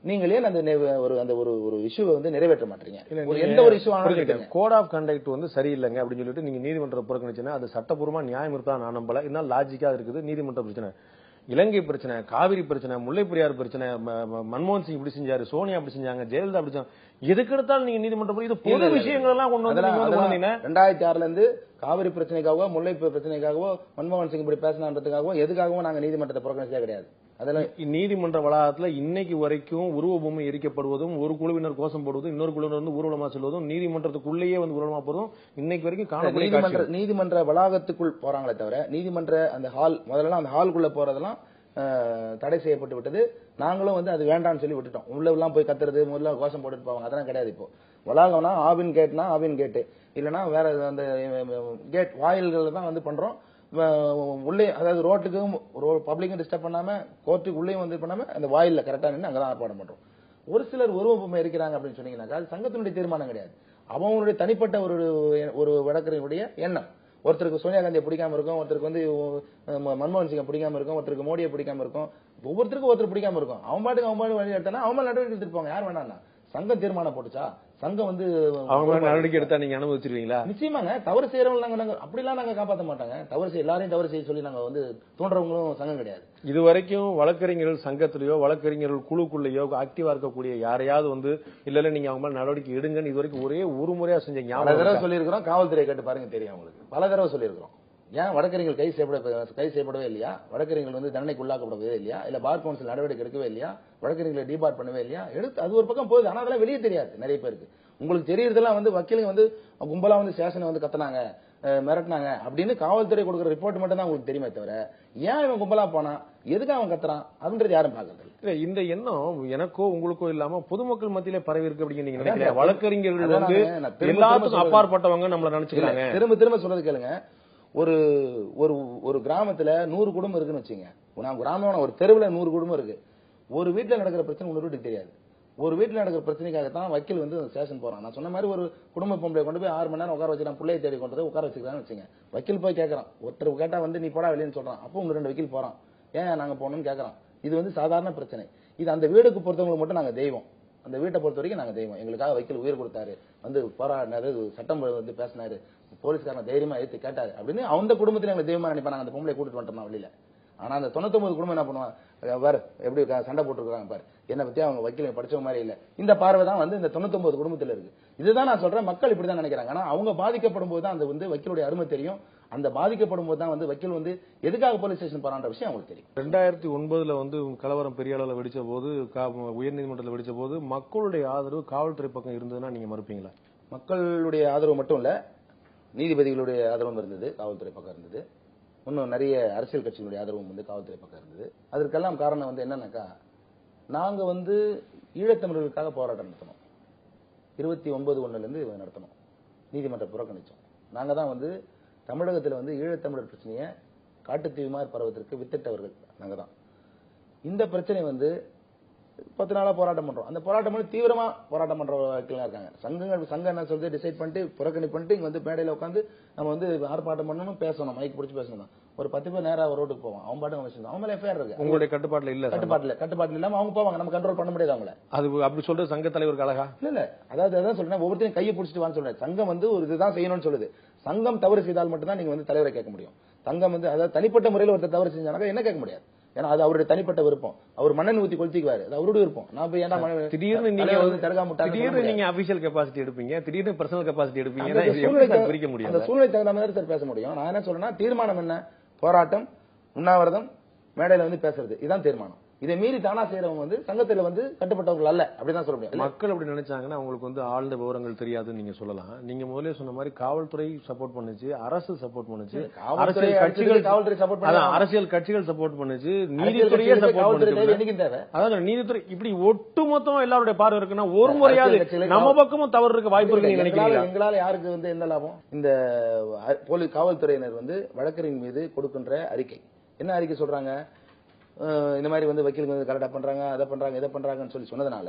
நீங்களே அந்த ஒரு இஷ்யூவை வந்து நிறைவேற்ற மாட்டீங்க. எந்த ஒரு இஷ்யூ ஆனாலும் கோட் ஆஃப் கண்டக்ட் வந்து சரியில்லைங்க அப்படின்னு சொல்லிட்டு நீங்க நீதிமன்றத்தை புறக்கணிச்சுன்னா அது சட்டப்பூர்வமா நியாயம் இருக்கா நான் நம்பல. இதனால லாஜிக்கா இருக்குது. நீதிமன்ற பிரச்சனை, இலங்கை பிரச்சனை, காவிரி பிரச்சனை, முல்லை பெரியார் பிரச்சனை, மன்மோகன் சிங் இப்படி செஞ்சாரு, சோனியா அப்படி செஞ்சாங்க, ஜெயலலிதா அப்படி செஞ்சாங்க, எதுக்கு எடுத்தாலும் நீங்க நீதிமன்றம் இது பொது விஷயங்கள் எல்லாம் கொண்டு வந்து 2006ல இருந்து காவிரி பிரச்சனைக்காகவோ முல்லை பிரச்சனைக்காகவோ மன்மோகன் சிங் இப்படி பேசினான்றதுக்காகவோ எதுக்காகவும் நாங்க நீதிமன்றத்தை புறக்கணிச்சதே கிடையாது. அதெல்லாம் நீதிமன்ற வளாகத்துல இன்னைக்கு வரைக்கும் உருவ பொம்மை எரிக்கப்படுவதும், ஒரு குழுவினர் கோஷம் போடுவதும், இன்னொரு குழுவினர் வந்து ஊர்வலமா செல்வதும், நீதிமன்றத்துக்குள்ளேயே வந்து ஊர்வலமா போறதும் இன்னைக்கு வரைக்கும் காணக்கூடிய நீதிமன்ற வளாகத்துக்குள் போறாங்களே தவிர நீதிமன்ற அந்த ஹால் முதல்ல அந்த ஹாலுக்குள்ள போறதெல்லாம் தடை செய்யப்பட்டு விட்டது. நாங்களும் வந்து அது வேண்டாம்னு சொல்லி விட்டுட்டோம். உள்ள எல்லாம் போய் கத்துறது, முதல்ல கோஷம் போட்டுட்டு போவாங்க, அதெல்லாம் கிடையாது. இப்போ வளாகம்னா ஆவின் கேட்னா ஆவின் கேட்டு, இல்லைன்னா வேற அந்த கேட் வாயில்கள் தான் வந்து பண்றோம். உள்ளே அதாவது ரோட்டுக்கும் பப்ளிக்கும் டிஸ்டர்ப் பண்ணாம, கோர்ட்டுக்கு உள்ளேயும் வந்து பண்ணாம அந்த வாயில்ல கரெக்டா நின்று அங்கதான் ஆர்ப்பாட்டம் பண்றோம். ஒரு சிலர் உருவ பொம்மை இருக்கிறாங்க அப்படின்னு சொன்னீங்கன்னாக்கா அது சங்கத்தினுடைய தீர்மானம் கிடையாது. அவங்களுடைய தனிப்பட்ட ஒரு வழக்கறிஞருடைய எண்ணம். ஒருத்தருக்கு சோனியா காந்தியை பிடிக்காம இருக்கும், ஒருத்தருக்கு வந்து மன்மோகன் சிங்கை பிடிக்காம இருக்கும், ஒருத்தருக்கு மோடியை பிடிக்காம இருக்கும், ஒவ்வொருத்தருக்கும் ஒருத்தர் பிடிக்காம இருக்கும். அவன் பாட்டுக்கு வழி எடுத்தானா அவன் நடவடிக்கை எடுத்துட்டு யார் வேணாம்னா சங்கம் தீர்மானம் போட்டுச்சா, சங்கம் வந்து அவங்க நடவடிக்கை எடுத்தா நீங்க அனுமதிச்சிருவீங்களா? நிச்சயமாங்க. தவறு செய்யறவங்க நாங்க அப்படிலாம் நாங்க காப்பாற்ற மாட்டாங்க. எல்லாரையும் தவறு செய்ய சொல்லி நாங்க வந்து தோன்றவங்களும் சங்கம் கிடையாது. இது வரைக்கும் வழக்கறிஞர்கள் சங்கத்திலேயோ வழக்கறிஞர்கள் குழுக்குள்ளேயோ ஆக்டிவா இருக்கக்கூடிய யாரையாவது வந்து இல்ல நீங்க அவங்க மேல நடவடிக்கை எடுங்கன்னு இது வரைக்கும் ஒரே ஒரு முறையா செஞ்ச பல தடவை சொல்லியிருக்கிறோம். காவல்துறை கேட்டு பாருங்க தெரியும் உங்களுக்கு. பல தடவை சொல்லியிருக்கிறோம். ஏன் வழக்கறிஞர்கள் கைது செய்யப்படவே இல்லையா? வழக்கறிஞர்கள் வந்து தண்டனைக்கு உள்ளாக்கப்படவே இல்லையா? இல்ல பார் கவுன்சில் நடவடிக்கை எடுக்கவே இல்லையா? வழக்கறிஞர்களை டிபார்ட் பண்ணவே இல்லையா? எடுத்து அது ஒரு பக்கம் போகுது. ஆனா அதெல்லாம் வெளியே தெரியாது நிறைய பேருக்கு. உங்களுக்கு தெரியறதெல்லாம் வந்து வக்கீலுங்க வந்து கும்பலா வந்து ஸ்டேஷனை வந்து கத்துனாங்க, மிரட்டினாங்க அப்படின்னு காவல்துறை கொடுக்குற ரிப்போர்ட் மட்டும் தான் உங்களுக்கு தெரியுமே தவிர ஏன் இவன் கும்பலா போனா, எதுக்கு அவன் கத்துறான் அப்படின்றது யாரும் பாக்குறது இல்ல. இந்த எண்ணம் எனக்கோ உங்களுக்கோ இல்லாம பொதுமக்கள் மத்தியில பரவி இருக்கு அப்படின்னு நீங்க நினைக்கிறீங்க? வழக்கறிஞர்கள் வந்து எல்லாத்துக்கும் அப்பாற்பட்டவங்க நம்மள நினைச்சுக்கிறாங்க. திரும்ப சொல்றது கேளுங்க. ஒரு கிராமத்துல 100 குடும்பம் இருக்குன்னு வச்சுங்க. நான் கிராமம் ஒரு தெருவுல 100 குடும்பம் இருக்கு. ஒரு வீட்டுல நடக்கிற பிரச்சனை இன்னொரு வீட்டுக்கு தெரியாது. ஒரு வீட்டுல நடக்கிற பிரச்சனைக்காகத்தான் வக்கீல் வந்து ஸ்டேஷன் போறான். நான் சொன்ன மாதிரி ஒரு குடும்ப பொம்பளை கொண்டு போய் 6 மணி நேரம் உட்கார வச்சு நான் பிள்ளையை தேடி கொண்டு உட்கார வச்சுக்கிறான்னு வச்சுங்க. வக்கீல் போய் கேட்கறான். ஒருத்தர் கேட்டா வந்து நீ போடா வெளியேன்னு சொல்றான். அப்போ 2 வக்கீல் போறான். ஏன் நாங்க போகணும்னு கேட்கறான். இது வந்து சாதாரண பிரச்சனை. இது அந்த வீடுக்கு பொறுத்தவங்களுக்கு மட்டும் நாங்க தெய்வம். அந்த வீட்டை பொறுத்த வரைக்கும் நாங்க தெய்வம். எங்களுக்காக வக்கீல் உயிர் கொடுத்தாரு, வந்து போராடினாரு, சட்டம் வந்து பேசினாரு, போலீஸ்காரன் தைரியமா ஏத்து கேட்டாரு அப்படின்னு அந்த குடும்பத்துல எங்களை தெய்வமா நினைப்பாங்க. அந்த பொம்பளை கூட்டிட்டு வந்துட்டோம் வெளியில. ஆனா அந்த 99 குடும்பம் என்ன பண்ணுவான், பாரு எப்படி சண்டை போட்டுருக்காங்க பாரு, என்ன பத்தி அவங்க வக்கீல் படிச்சவங்க மாதிரி இல்ல. இந்த பார்வை தான் வந்து இந்த 99 குடும்பத்துல இருக்கு. இதுதான் நான் சொல்றேன். மக்கள் இப்படிதான் நினைக்கிறாங்க. ஆனா அவங்க பாதிக்கப்படும் போது தான் அந்த வந்து வக்கீலுடைய அருமை தெரியும். அந்த பாதிக்கப்படும் போது தான் வந்து வக்கீல் வந்து எதுக்காக போலீஸ் ஸ்டேஷன் போறான்ற விஷயம் அவங்களுக்கு தெரியும். 2009ல வந்து கலவரம் பெரிய அளவில் வெடிச்ச போது, உயர்நீதிமன்றத்தில் வெடிச்ச போது மக்களுடைய ஆதரவு காவல்துறை பக்கம் இருந்ததுன்னா நீங்க மறுப்பீங்களா? மக்களுடைய ஆதரவு மட்டும் இல்ல, நீதிபதிகளுடைய ஆதரவும் இருந்தது, காவல்துறை பக்கம் இருந்தது. இன்னும் நிறைய அரசியல் கட்சிகளுடைய ஆதரவும் வந்து காவல்துறை பக்கம் இருந்தது. அதற்கெல்லாம் காரணம் வந்து என்னன்னாக்கா, நாங்க வந்து ஈழத்தமிழர்களுக்காக போராட்டம் நடத்தணும். 29/1 இருந்து நடத்தணும். நீதிமன்ற புறக்கணிச்சோம். நாங்க தான் வந்து தமிழகத்தில் வந்து ஈழத்தமிழர் பிரச்சனையை காட்டுத்தீவுமாறு பரவதற்கு வித்திட்டவர்கள் நாங்க தான். இந்த பிரச்சனை வந்து 10 நாளா போராட்டம் பண்றோம். அந்த போராட்டம் பண்ணி தீவிரமா போராட்டம் பண்ற வக்கீலா இருக்காங்க. சங்கம் என்ன சொல்றது டிசைட் பண்ணிட்டு புறக்கணி பண்ணிட்டு இங்க வந்து மேடையில உட்காந்து நம்ம வந்து ஆர்ப்பாட்டம் பண்ணணும், பேசணும், மைக் பிடிச்சி பேசணும். ஒரு 10 பேர் நேரா ரோட்டுக்கு போவான். அவன் பாட்டு வச்சிருந்தான். அவன் மேல எஃப்ஐஆர் இருக்கு. உங்களுடைய கட்டுப்பாட்டுல இல்ல? கட்டுப்பாட்டுல இல்லாம அவங்க போவாங்க. நம்ம கண்ட்ரோல் பண்ண முடியாது அவங்கள. அது அப்படி சொல்றது சங்க தலைவருக்கு அழகா இல்ல. அதாவது அதான் சொல்றேன், ஒவ்வொருத்தையும் கையை பிடிச்சிட்டு வான்னு சொல்றேன். சங்கம் வந்து ஒரு இதுதான் செய்யணும்னு சொல்லுது. சங்கம் தவறு செய்தால் மட்டும்தான் நீங்க வந்து தலைவரை கேட்க முடியும். சங்கம் வந்து அதாவது தனிப்பட்ட முறையில் ஒருத்தர் தவறு செஞ்சானாக்கா என்ன கேட்க முடியாது. ஏன்னா அது அவருடைய தனிப்பட்ட விருப்பம். அவர் மண்ணெண்ணெய் ஊத்தி கொளுத்திக்குவாரு, அது அவருடைய விருப்பம். நான் போய் ஏன்னா திடீர்னு நீங்க திடீர்னு நீங்க அபிஷியல் கெபாசிட்டி எடுப்பீங்க, திடீர்னு பர்சனல் கெபாசிட்டி எடுப்பீங்க, பிரிக்க முடியும். அந்த சூழ்நிலை தகுந்த மாதிரி சார் பேச முடியும். நான் என்ன சொல்றேன்னா, தீர்மானம் என்ன? போராட்டம், உண்ணாவிரதம், மேடையில வந்து பேசுறது, இதுதான் தீர்மானம். இதை மீறி தானா செய்யறவங்க வந்து சங்கத்துல வந்து கட்டுப்பட்டவர்கள் அல்ல, அப்படிதான் சொல்ல முடியும். மக்கள் அப்படி நினைச்சாங்கன்னா அவங்களுக்கு வந்து ஆழ்ந்த விவரங்கள் தெரியாதுன்னு நீங்க சொல்லலாம். நீங்க முதல்ல சொன்ன மாதிரி காவல்துறை சப்போர்ட் பண்ணுச்சு, அரசு சப்போர்ட் பண்ணுச்சு, அரசியல் கட்சிகள் காவல்துறை சப்போர்ட் பண்ண, அரசியல் கட்சிகள் சப்போர்ட் பண்ணுச்சு, நீதித்துறையே சப்போர்ட் பண்ணுச்சு. அதாவது நீதித்துறை இப்படி ஒட்டுமொத்தம் எல்லாருடைய பார்வை இருக்குன்னா ஒரு முறையாவது நம்ம பக்கமும் தவறு இருக்க வாய்ப்பு இருக்கு நீங்க நினைக்கிறீங்களா? எங்களால யாருக்கு வந்து எந்த லாபம்? இந்த போலீஸ் காவல்துறையினர் வந்து வழக்கறிஞர் மீது கொடுக்கின்ற அறிக்கை என்ன அறிக்கை சொல்றாங்க? இந்த மாதிரி வந்து வக்கீலுக்கு வந்து கரெக்டா பண்றாங்க, அதை பண்றாங்க, இதை பண்றாங்கன்னு சொல்லி சொன்னதுனால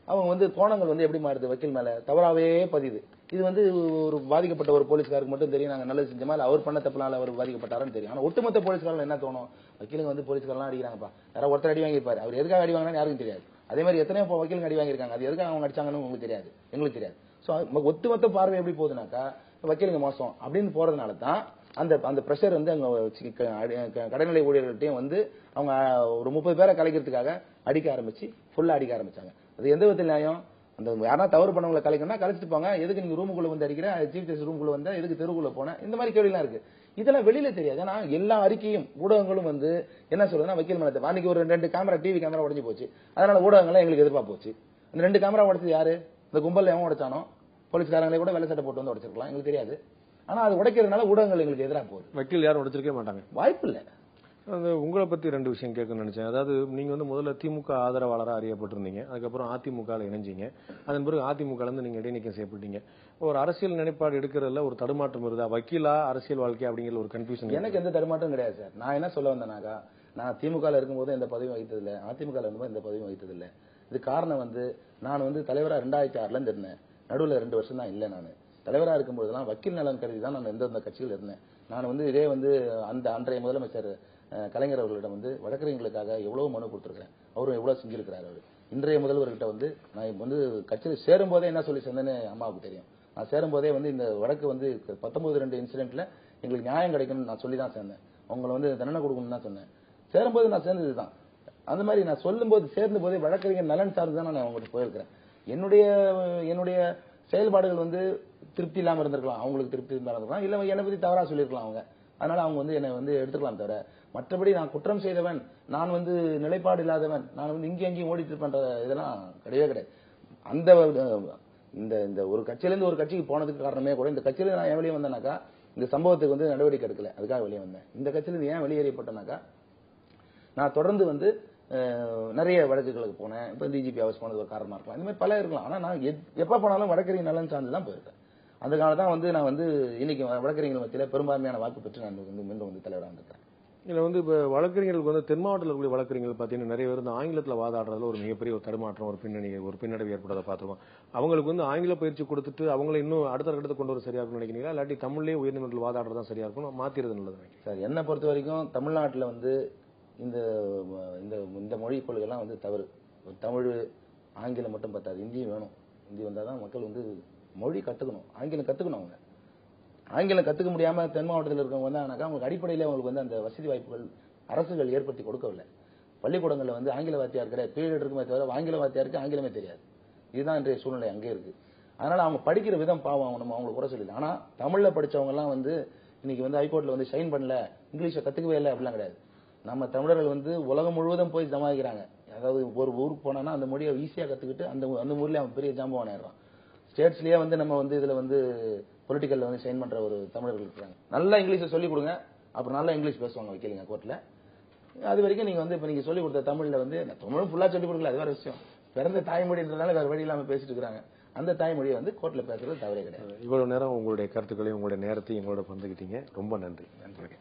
அவங்க வந்து கோணங்கள் வந்து எப்படி மாறுது? வக்கீல் மேல தவறாவே பதியுது. இது வந்து ஒரு பாதிக்கப்பட்ட ஒரு போலீஸ்காருக்கு மட்டும் தெரியும், நாங்க நல்லது செஞ்சோமா இல்ல அவர் பண்ண தப்புனால அவர் பாதிக்கப்பட்டாருன்னு தெரியும். ஆனா ஒட்டுமொத்த போலீஸ்காரங்க என்ன தோணும்? வக்கீலுங்க வந்து போலீஸ்காரெல்லாம் அடிக்கிறாங்கப்பா, யாராவது ஒருத்தர் அடி வாங்கியிருப்பாரு, அவர் எதுக்காக அடி வாங்கினான்னு யாருக்கும் தெரியாது. அதே மாதிரி எத்தனையோ வக்கீலுங்க அடி வாங்கியிருக்காங்க, அது எதுக்காக அவங்க அடிச்சாங்கன்னு உங்களுக்கு தெரியாது, எங்களுக்கு தெரியாது. சோ ஒட்டுமொத்த பார்வை எப்படி போகுதுனாக்கா வக்கீலுங்க மோசம் அப்படின்னு போறதுனால தான் அந்த பிரஷர் வந்து அங்க கடைநிலை ஊழியர்கள்ட்டையும் வந்து அவங்க ஒரு 30 பேரை கலைக்கிறதுக்காக அடிக்க ஆரம்பிச்சு ஃபுல்லா அடிக்க ஆரம்பிச்சாங்க. அது எந்த விதத்தில் நியாயம்? அந்த யாரா தவறு பண்ணவங்களை கலைக்கணும்னா கலைச்சிட்டு போங்க, எதுக்கு நீங்க ரூமுக்குள்ள வந்து அடிக்கிற, சீஃப் ஜஸ்டிஸ் ரூமுக்குள்ள வந்தா எதுக்கு தெருவுக்குள்ள போன, இந்த மாதிரி கேள்வி எல்லாம் இருக்கு. இதெல்லாம் வெளியில தெரியாது. ஏன்னா எல்லா அறிக்கையும் ஊடகங்களும் வந்து என்ன சொல்றதுன்னா வக்கீல் மேல அன்னைக்கு ஒரு 2 கேமரா டிவி கேமரா உடைஞ்சு போச்சு, அதனால ஊடகங்கள்லாம் எங்களுக்கு எதிர்ப்பா போச்சு. அந்த 2 கேமரா உடைச்சது யாரு? இந்த கும்பல் எவன் உடைச்சானோ போலீஸ்காரங்களே கூட வெள்ளை சட்டை போட்டு வந்து உடைச்சிருக்கலாம், எங்களுக்கு தெரியாது. ஆனா அது உடைக்கிறதுனால ஊடகங்கள் எங்களுக்கு எதிராக போகுது. வக்கீல் யாரும் உடைச்சிருக்கவே மாட்டாங்க, வாய்ப்பு இல்ல. உங்களை பத்தி 2 விஷயம் கேட்கணும்னு நினைச்சேன். அதாவது நீங்க வந்து முதல்ல திமுக ஆதரவாளராக அறியப்பட்டிருந்தீங்க, அதுக்கப்புறம் அதிமுக இணைஞ்சீங்க, அதன் பிறகு அதிமுக இருந்து நீங்க இடைநீக்கம் செய்யப்பட்டீங்க. ஒரு அரசியல் நிலைப்பாடு எடுக்கிறதுல ஒரு தடுமாற்றம் இருந்தா வக்கீலா அரசியல் வாழ்க்கை அப்படிங்கிற ஒரு கன்ஃபியூஷன்? எனக்கு எந்த தடுமாற்றம் கிடையாது சார். நான் என்ன சொல்ல வந்தேனாக்கா, நான் திமுக இருக்கும்போது எந்த பதவியும் வகித்ததில்லை, அதிமுக இருக்கும்போது எந்த பதவியும் வகித்ததில்லை. இது காரணம் வந்து நான் வந்து தலைவரா 2006ல இருந்து இருந்தேன், நடுவில் 2 வருஷம் தான் இல்லை. நான் தலைவரா இருக்கும்போதெல்லாம் வக்கீல் நலன் கருதி தான் நான் எந்தெந்த கட்சியில் இருந்தேன். நான் வந்து இதே வந்து அன்றைய முதலமைச்சர் கலைஞர் அவர்களிடம் வந்து வழக்கறிஞர்களுக்காக எவ்வளவு மனு கொடுத்திருக்கிறேன், அவரும் எவ்வளவு செஞ்சிருக்கிறார். அவர் இன்றைய முதல்வர்கிட்ட வந்து நான் வந்து கட்சியில் சேரும் போதே என்ன சொல்லி சேர்ந்தேன்னு அம்மாவுக்கு தெரியும். நான் சேரும் போதே வந்து இந்த வழக்கு வந்து 19-2 இன்சிடென்ட்ல எங்களுக்கு நியாயம் கிடைக்கணும்னு நான் சொல்லி தான் சேர்ந்தேன், அவங்களை வந்து தண்டனை கொடுக்கணும்னு தான் சொன்னேன். சேரும்போது நான் சேர்ந்ததுதான். அந்த மாதிரி நான் சொல்லும் போது சேர்ந்த போதே வழக்கறிஞர் நலன் சார்ந்து தான் நான் அவங்ககிட்ட போயிருக்கிறேன். என்னுடைய செயல்பாடுகள் வந்து திருப்தி இல்லாம இருந்திருக்கலாம், அவங்களுக்கு திருப்தி இருந்திருக்கலாம், இல்ல என்னை பத்தி தவறா சொல்லியிருக்கலாம் அவங்க, அதனால அவங்க வந்து என்னை வந்து எடுத்துக்கலாம். தவிர மற்றபடி நான் குற்றம் செய்தவன், நான் வந்து நிலைப்பாடு இல்லாதவன், நான் வந்து இங்கேயும் ஓடிட்டு பண்ற இதெல்லாம் கிடையவே கிடையாது. அந்த இந்த ஒரு கட்சியிலிருந்து ஒரு கட்சிக்கு போனதுக்கு காரணமே கூட, இந்த கட்சியில நான் ஏன் வெளியே வந்தேனாக்கா இந்த சம்பவத்துக்கு வந்து நடவடிக்கை எடுக்கல, அதுக்காக வெளியே வந்தேன். இந்த கட்சியிலிருந்து ஏன் வெளியேறிப்பட்டேனாக்கா நான் தொடர்ந்து வந்து நிறைய வழக்குகளுக்கு போனேன். இப்ப டிஜிபி ஹவுஸ் போனது ஒரு காரணமா இருக்கலாம், இந்த மாதிரி பல இருக்கலாம். ஆனா நான் எப்ப போனாலும் வழக்கறிஞர் நலன் சார்ந்து தான் போயிருக்கேன். அதுக்காக தான் வந்து நான் வந்து இன்னைக்கு வழக்கறிஞர்கள் மத்தியில பெரும்பான்மையான வாக்கு பெற்று நான் வந்து மீண்டும் வந்து தலைவராக இருந்திருக்கேன். இதுல வந்து இப்ப வழக்கறிஞர்களுக்கு வந்து தென் மாவட்டத்தில் இருக்கக்கூடிய வழக்கறிஞர்கள் பாத்தீங்கன்னா நிறைய பேர் வந்து ஆங்கிலத்தில் வாதாடுறதுல ஒரு மிகப்பெரிய ஒரு தடுமாற்றம், ஒரு பின்னடைவு ஏற்படுறதை பார்த்துருவோம். அவங்களுக்கு வந்து ஆங்கில பயிற்சி கொடுத்துட்டு அவங்களை இன்னும் அடுத்த கட்டத்தை கொண்டு வர சரியா இருக்கும்னு நினைக்கிறீங்களா, இல்லாட்டி தமிழ்லேயே உயர்நீதிமன்றத்தில் வாதாடுறதா சரியா இருக்கும், மாத்திரது நல்லது சார்? என்னை பொறுத்த வரைக்கும் தமிழ்நாட்டில் வந்து இந்த மொழி கொள்கைலாம் வந்து தவறு. தமிழ் ஆங்கிலம் மட்டும் பத்தாது, இந்தியும் வேணும். இந்தி வந்தால் தான் மக்கள் வந்து மொழி கற்றுக்கணும், ஆங்கிலம் கற்றுக்கணும். அவங்க ஆங்கிலம் கற்றுக்க முடியாமல் தென் மாவட்டத்தில் இருக்கவங்க வந்தாங்கனாக்கா அவங்களுக்கு அடிப்படையில் அவங்களுக்கு வந்து அந்த வசதி வாய்ப்புகள் அரசுகள் ஏற்படுத்தி கொடுக்கவில்லை. பள்ளிக்கூடங்களில் வந்து ஆங்கில வாத்தியார் கிடையாது, பீரியட் இருக்குமே தவிர ஆங்கில வாத்தியாருக்கு ஆங்கிலமே தெரியாது. இதுதான் இன்றைய சூழ்நிலை அங்கே இருக்கு. அதனால அவங்க படிக்கிற விதம் பாவம், நம்ம அவங்களுக்கு குறை சொல்லல. ஆனால் தமிழில் படித்தவங்கலாம் வந்து இன்னைக்கு வந்து ஹைகோர்ட்டில் வந்து ஷைன் பண்ணல, இங்கிலீஷை கற்றுக்கவே இல்லை அப்படிலாம் கிடையாது. நம்ம தமிழர்கள் வந்து உலகம் முழுவதும் போய் சமாளிக்கிறாங்க. அதாவது ஒரு ஊருக்கு போனா அந்த மொழியை ஈஸியா கத்துக்கிட்டு அந்த ஊர்லயே அவன் பெரிய ஜாம்பவான் ஆயிடுறான். ஸ்டேட்ஸ்லயே வந்து நம்ம வந்து இதுல வந்து பொலிட்டிக்கல்ல வந்து சைன் பண்ற ஒரு தமிழர்கள் இருக்காங்க. நல்லா இங்கிலீஷை சொல்லிக் கொடுங்க, அப்புறம் நல்லா இங்கிலீஷ் பேசுவாங்க வைக்கலீங்க கோர்ட்ல. அது வரைக்கும் நீங்க வந்து இப்ப நீங்க சொல்லிக் கொடுத்த தமிழ்ல வந்து தமிழும் ஃபுல்லா சொல்லிக் கொடுக்கல, அது வேற விஷயம். பிறந்த தாய்மொழின்றதால வேற வழி இல்லாம பேசிட்டு இருக்காங்க. அந்த தாய்மொழியை வந்து கோர்ட்ல பேசுறது தவறே கிடையாது. இவ்வளவு நேரம் உங்களுடைய கருத்துக்களையும் உங்களுடைய நேரத்தையும் எங்களோட பகிர்ந்துக்கிட்டீங்க, ரொம்ப நன்றி. நன்றி.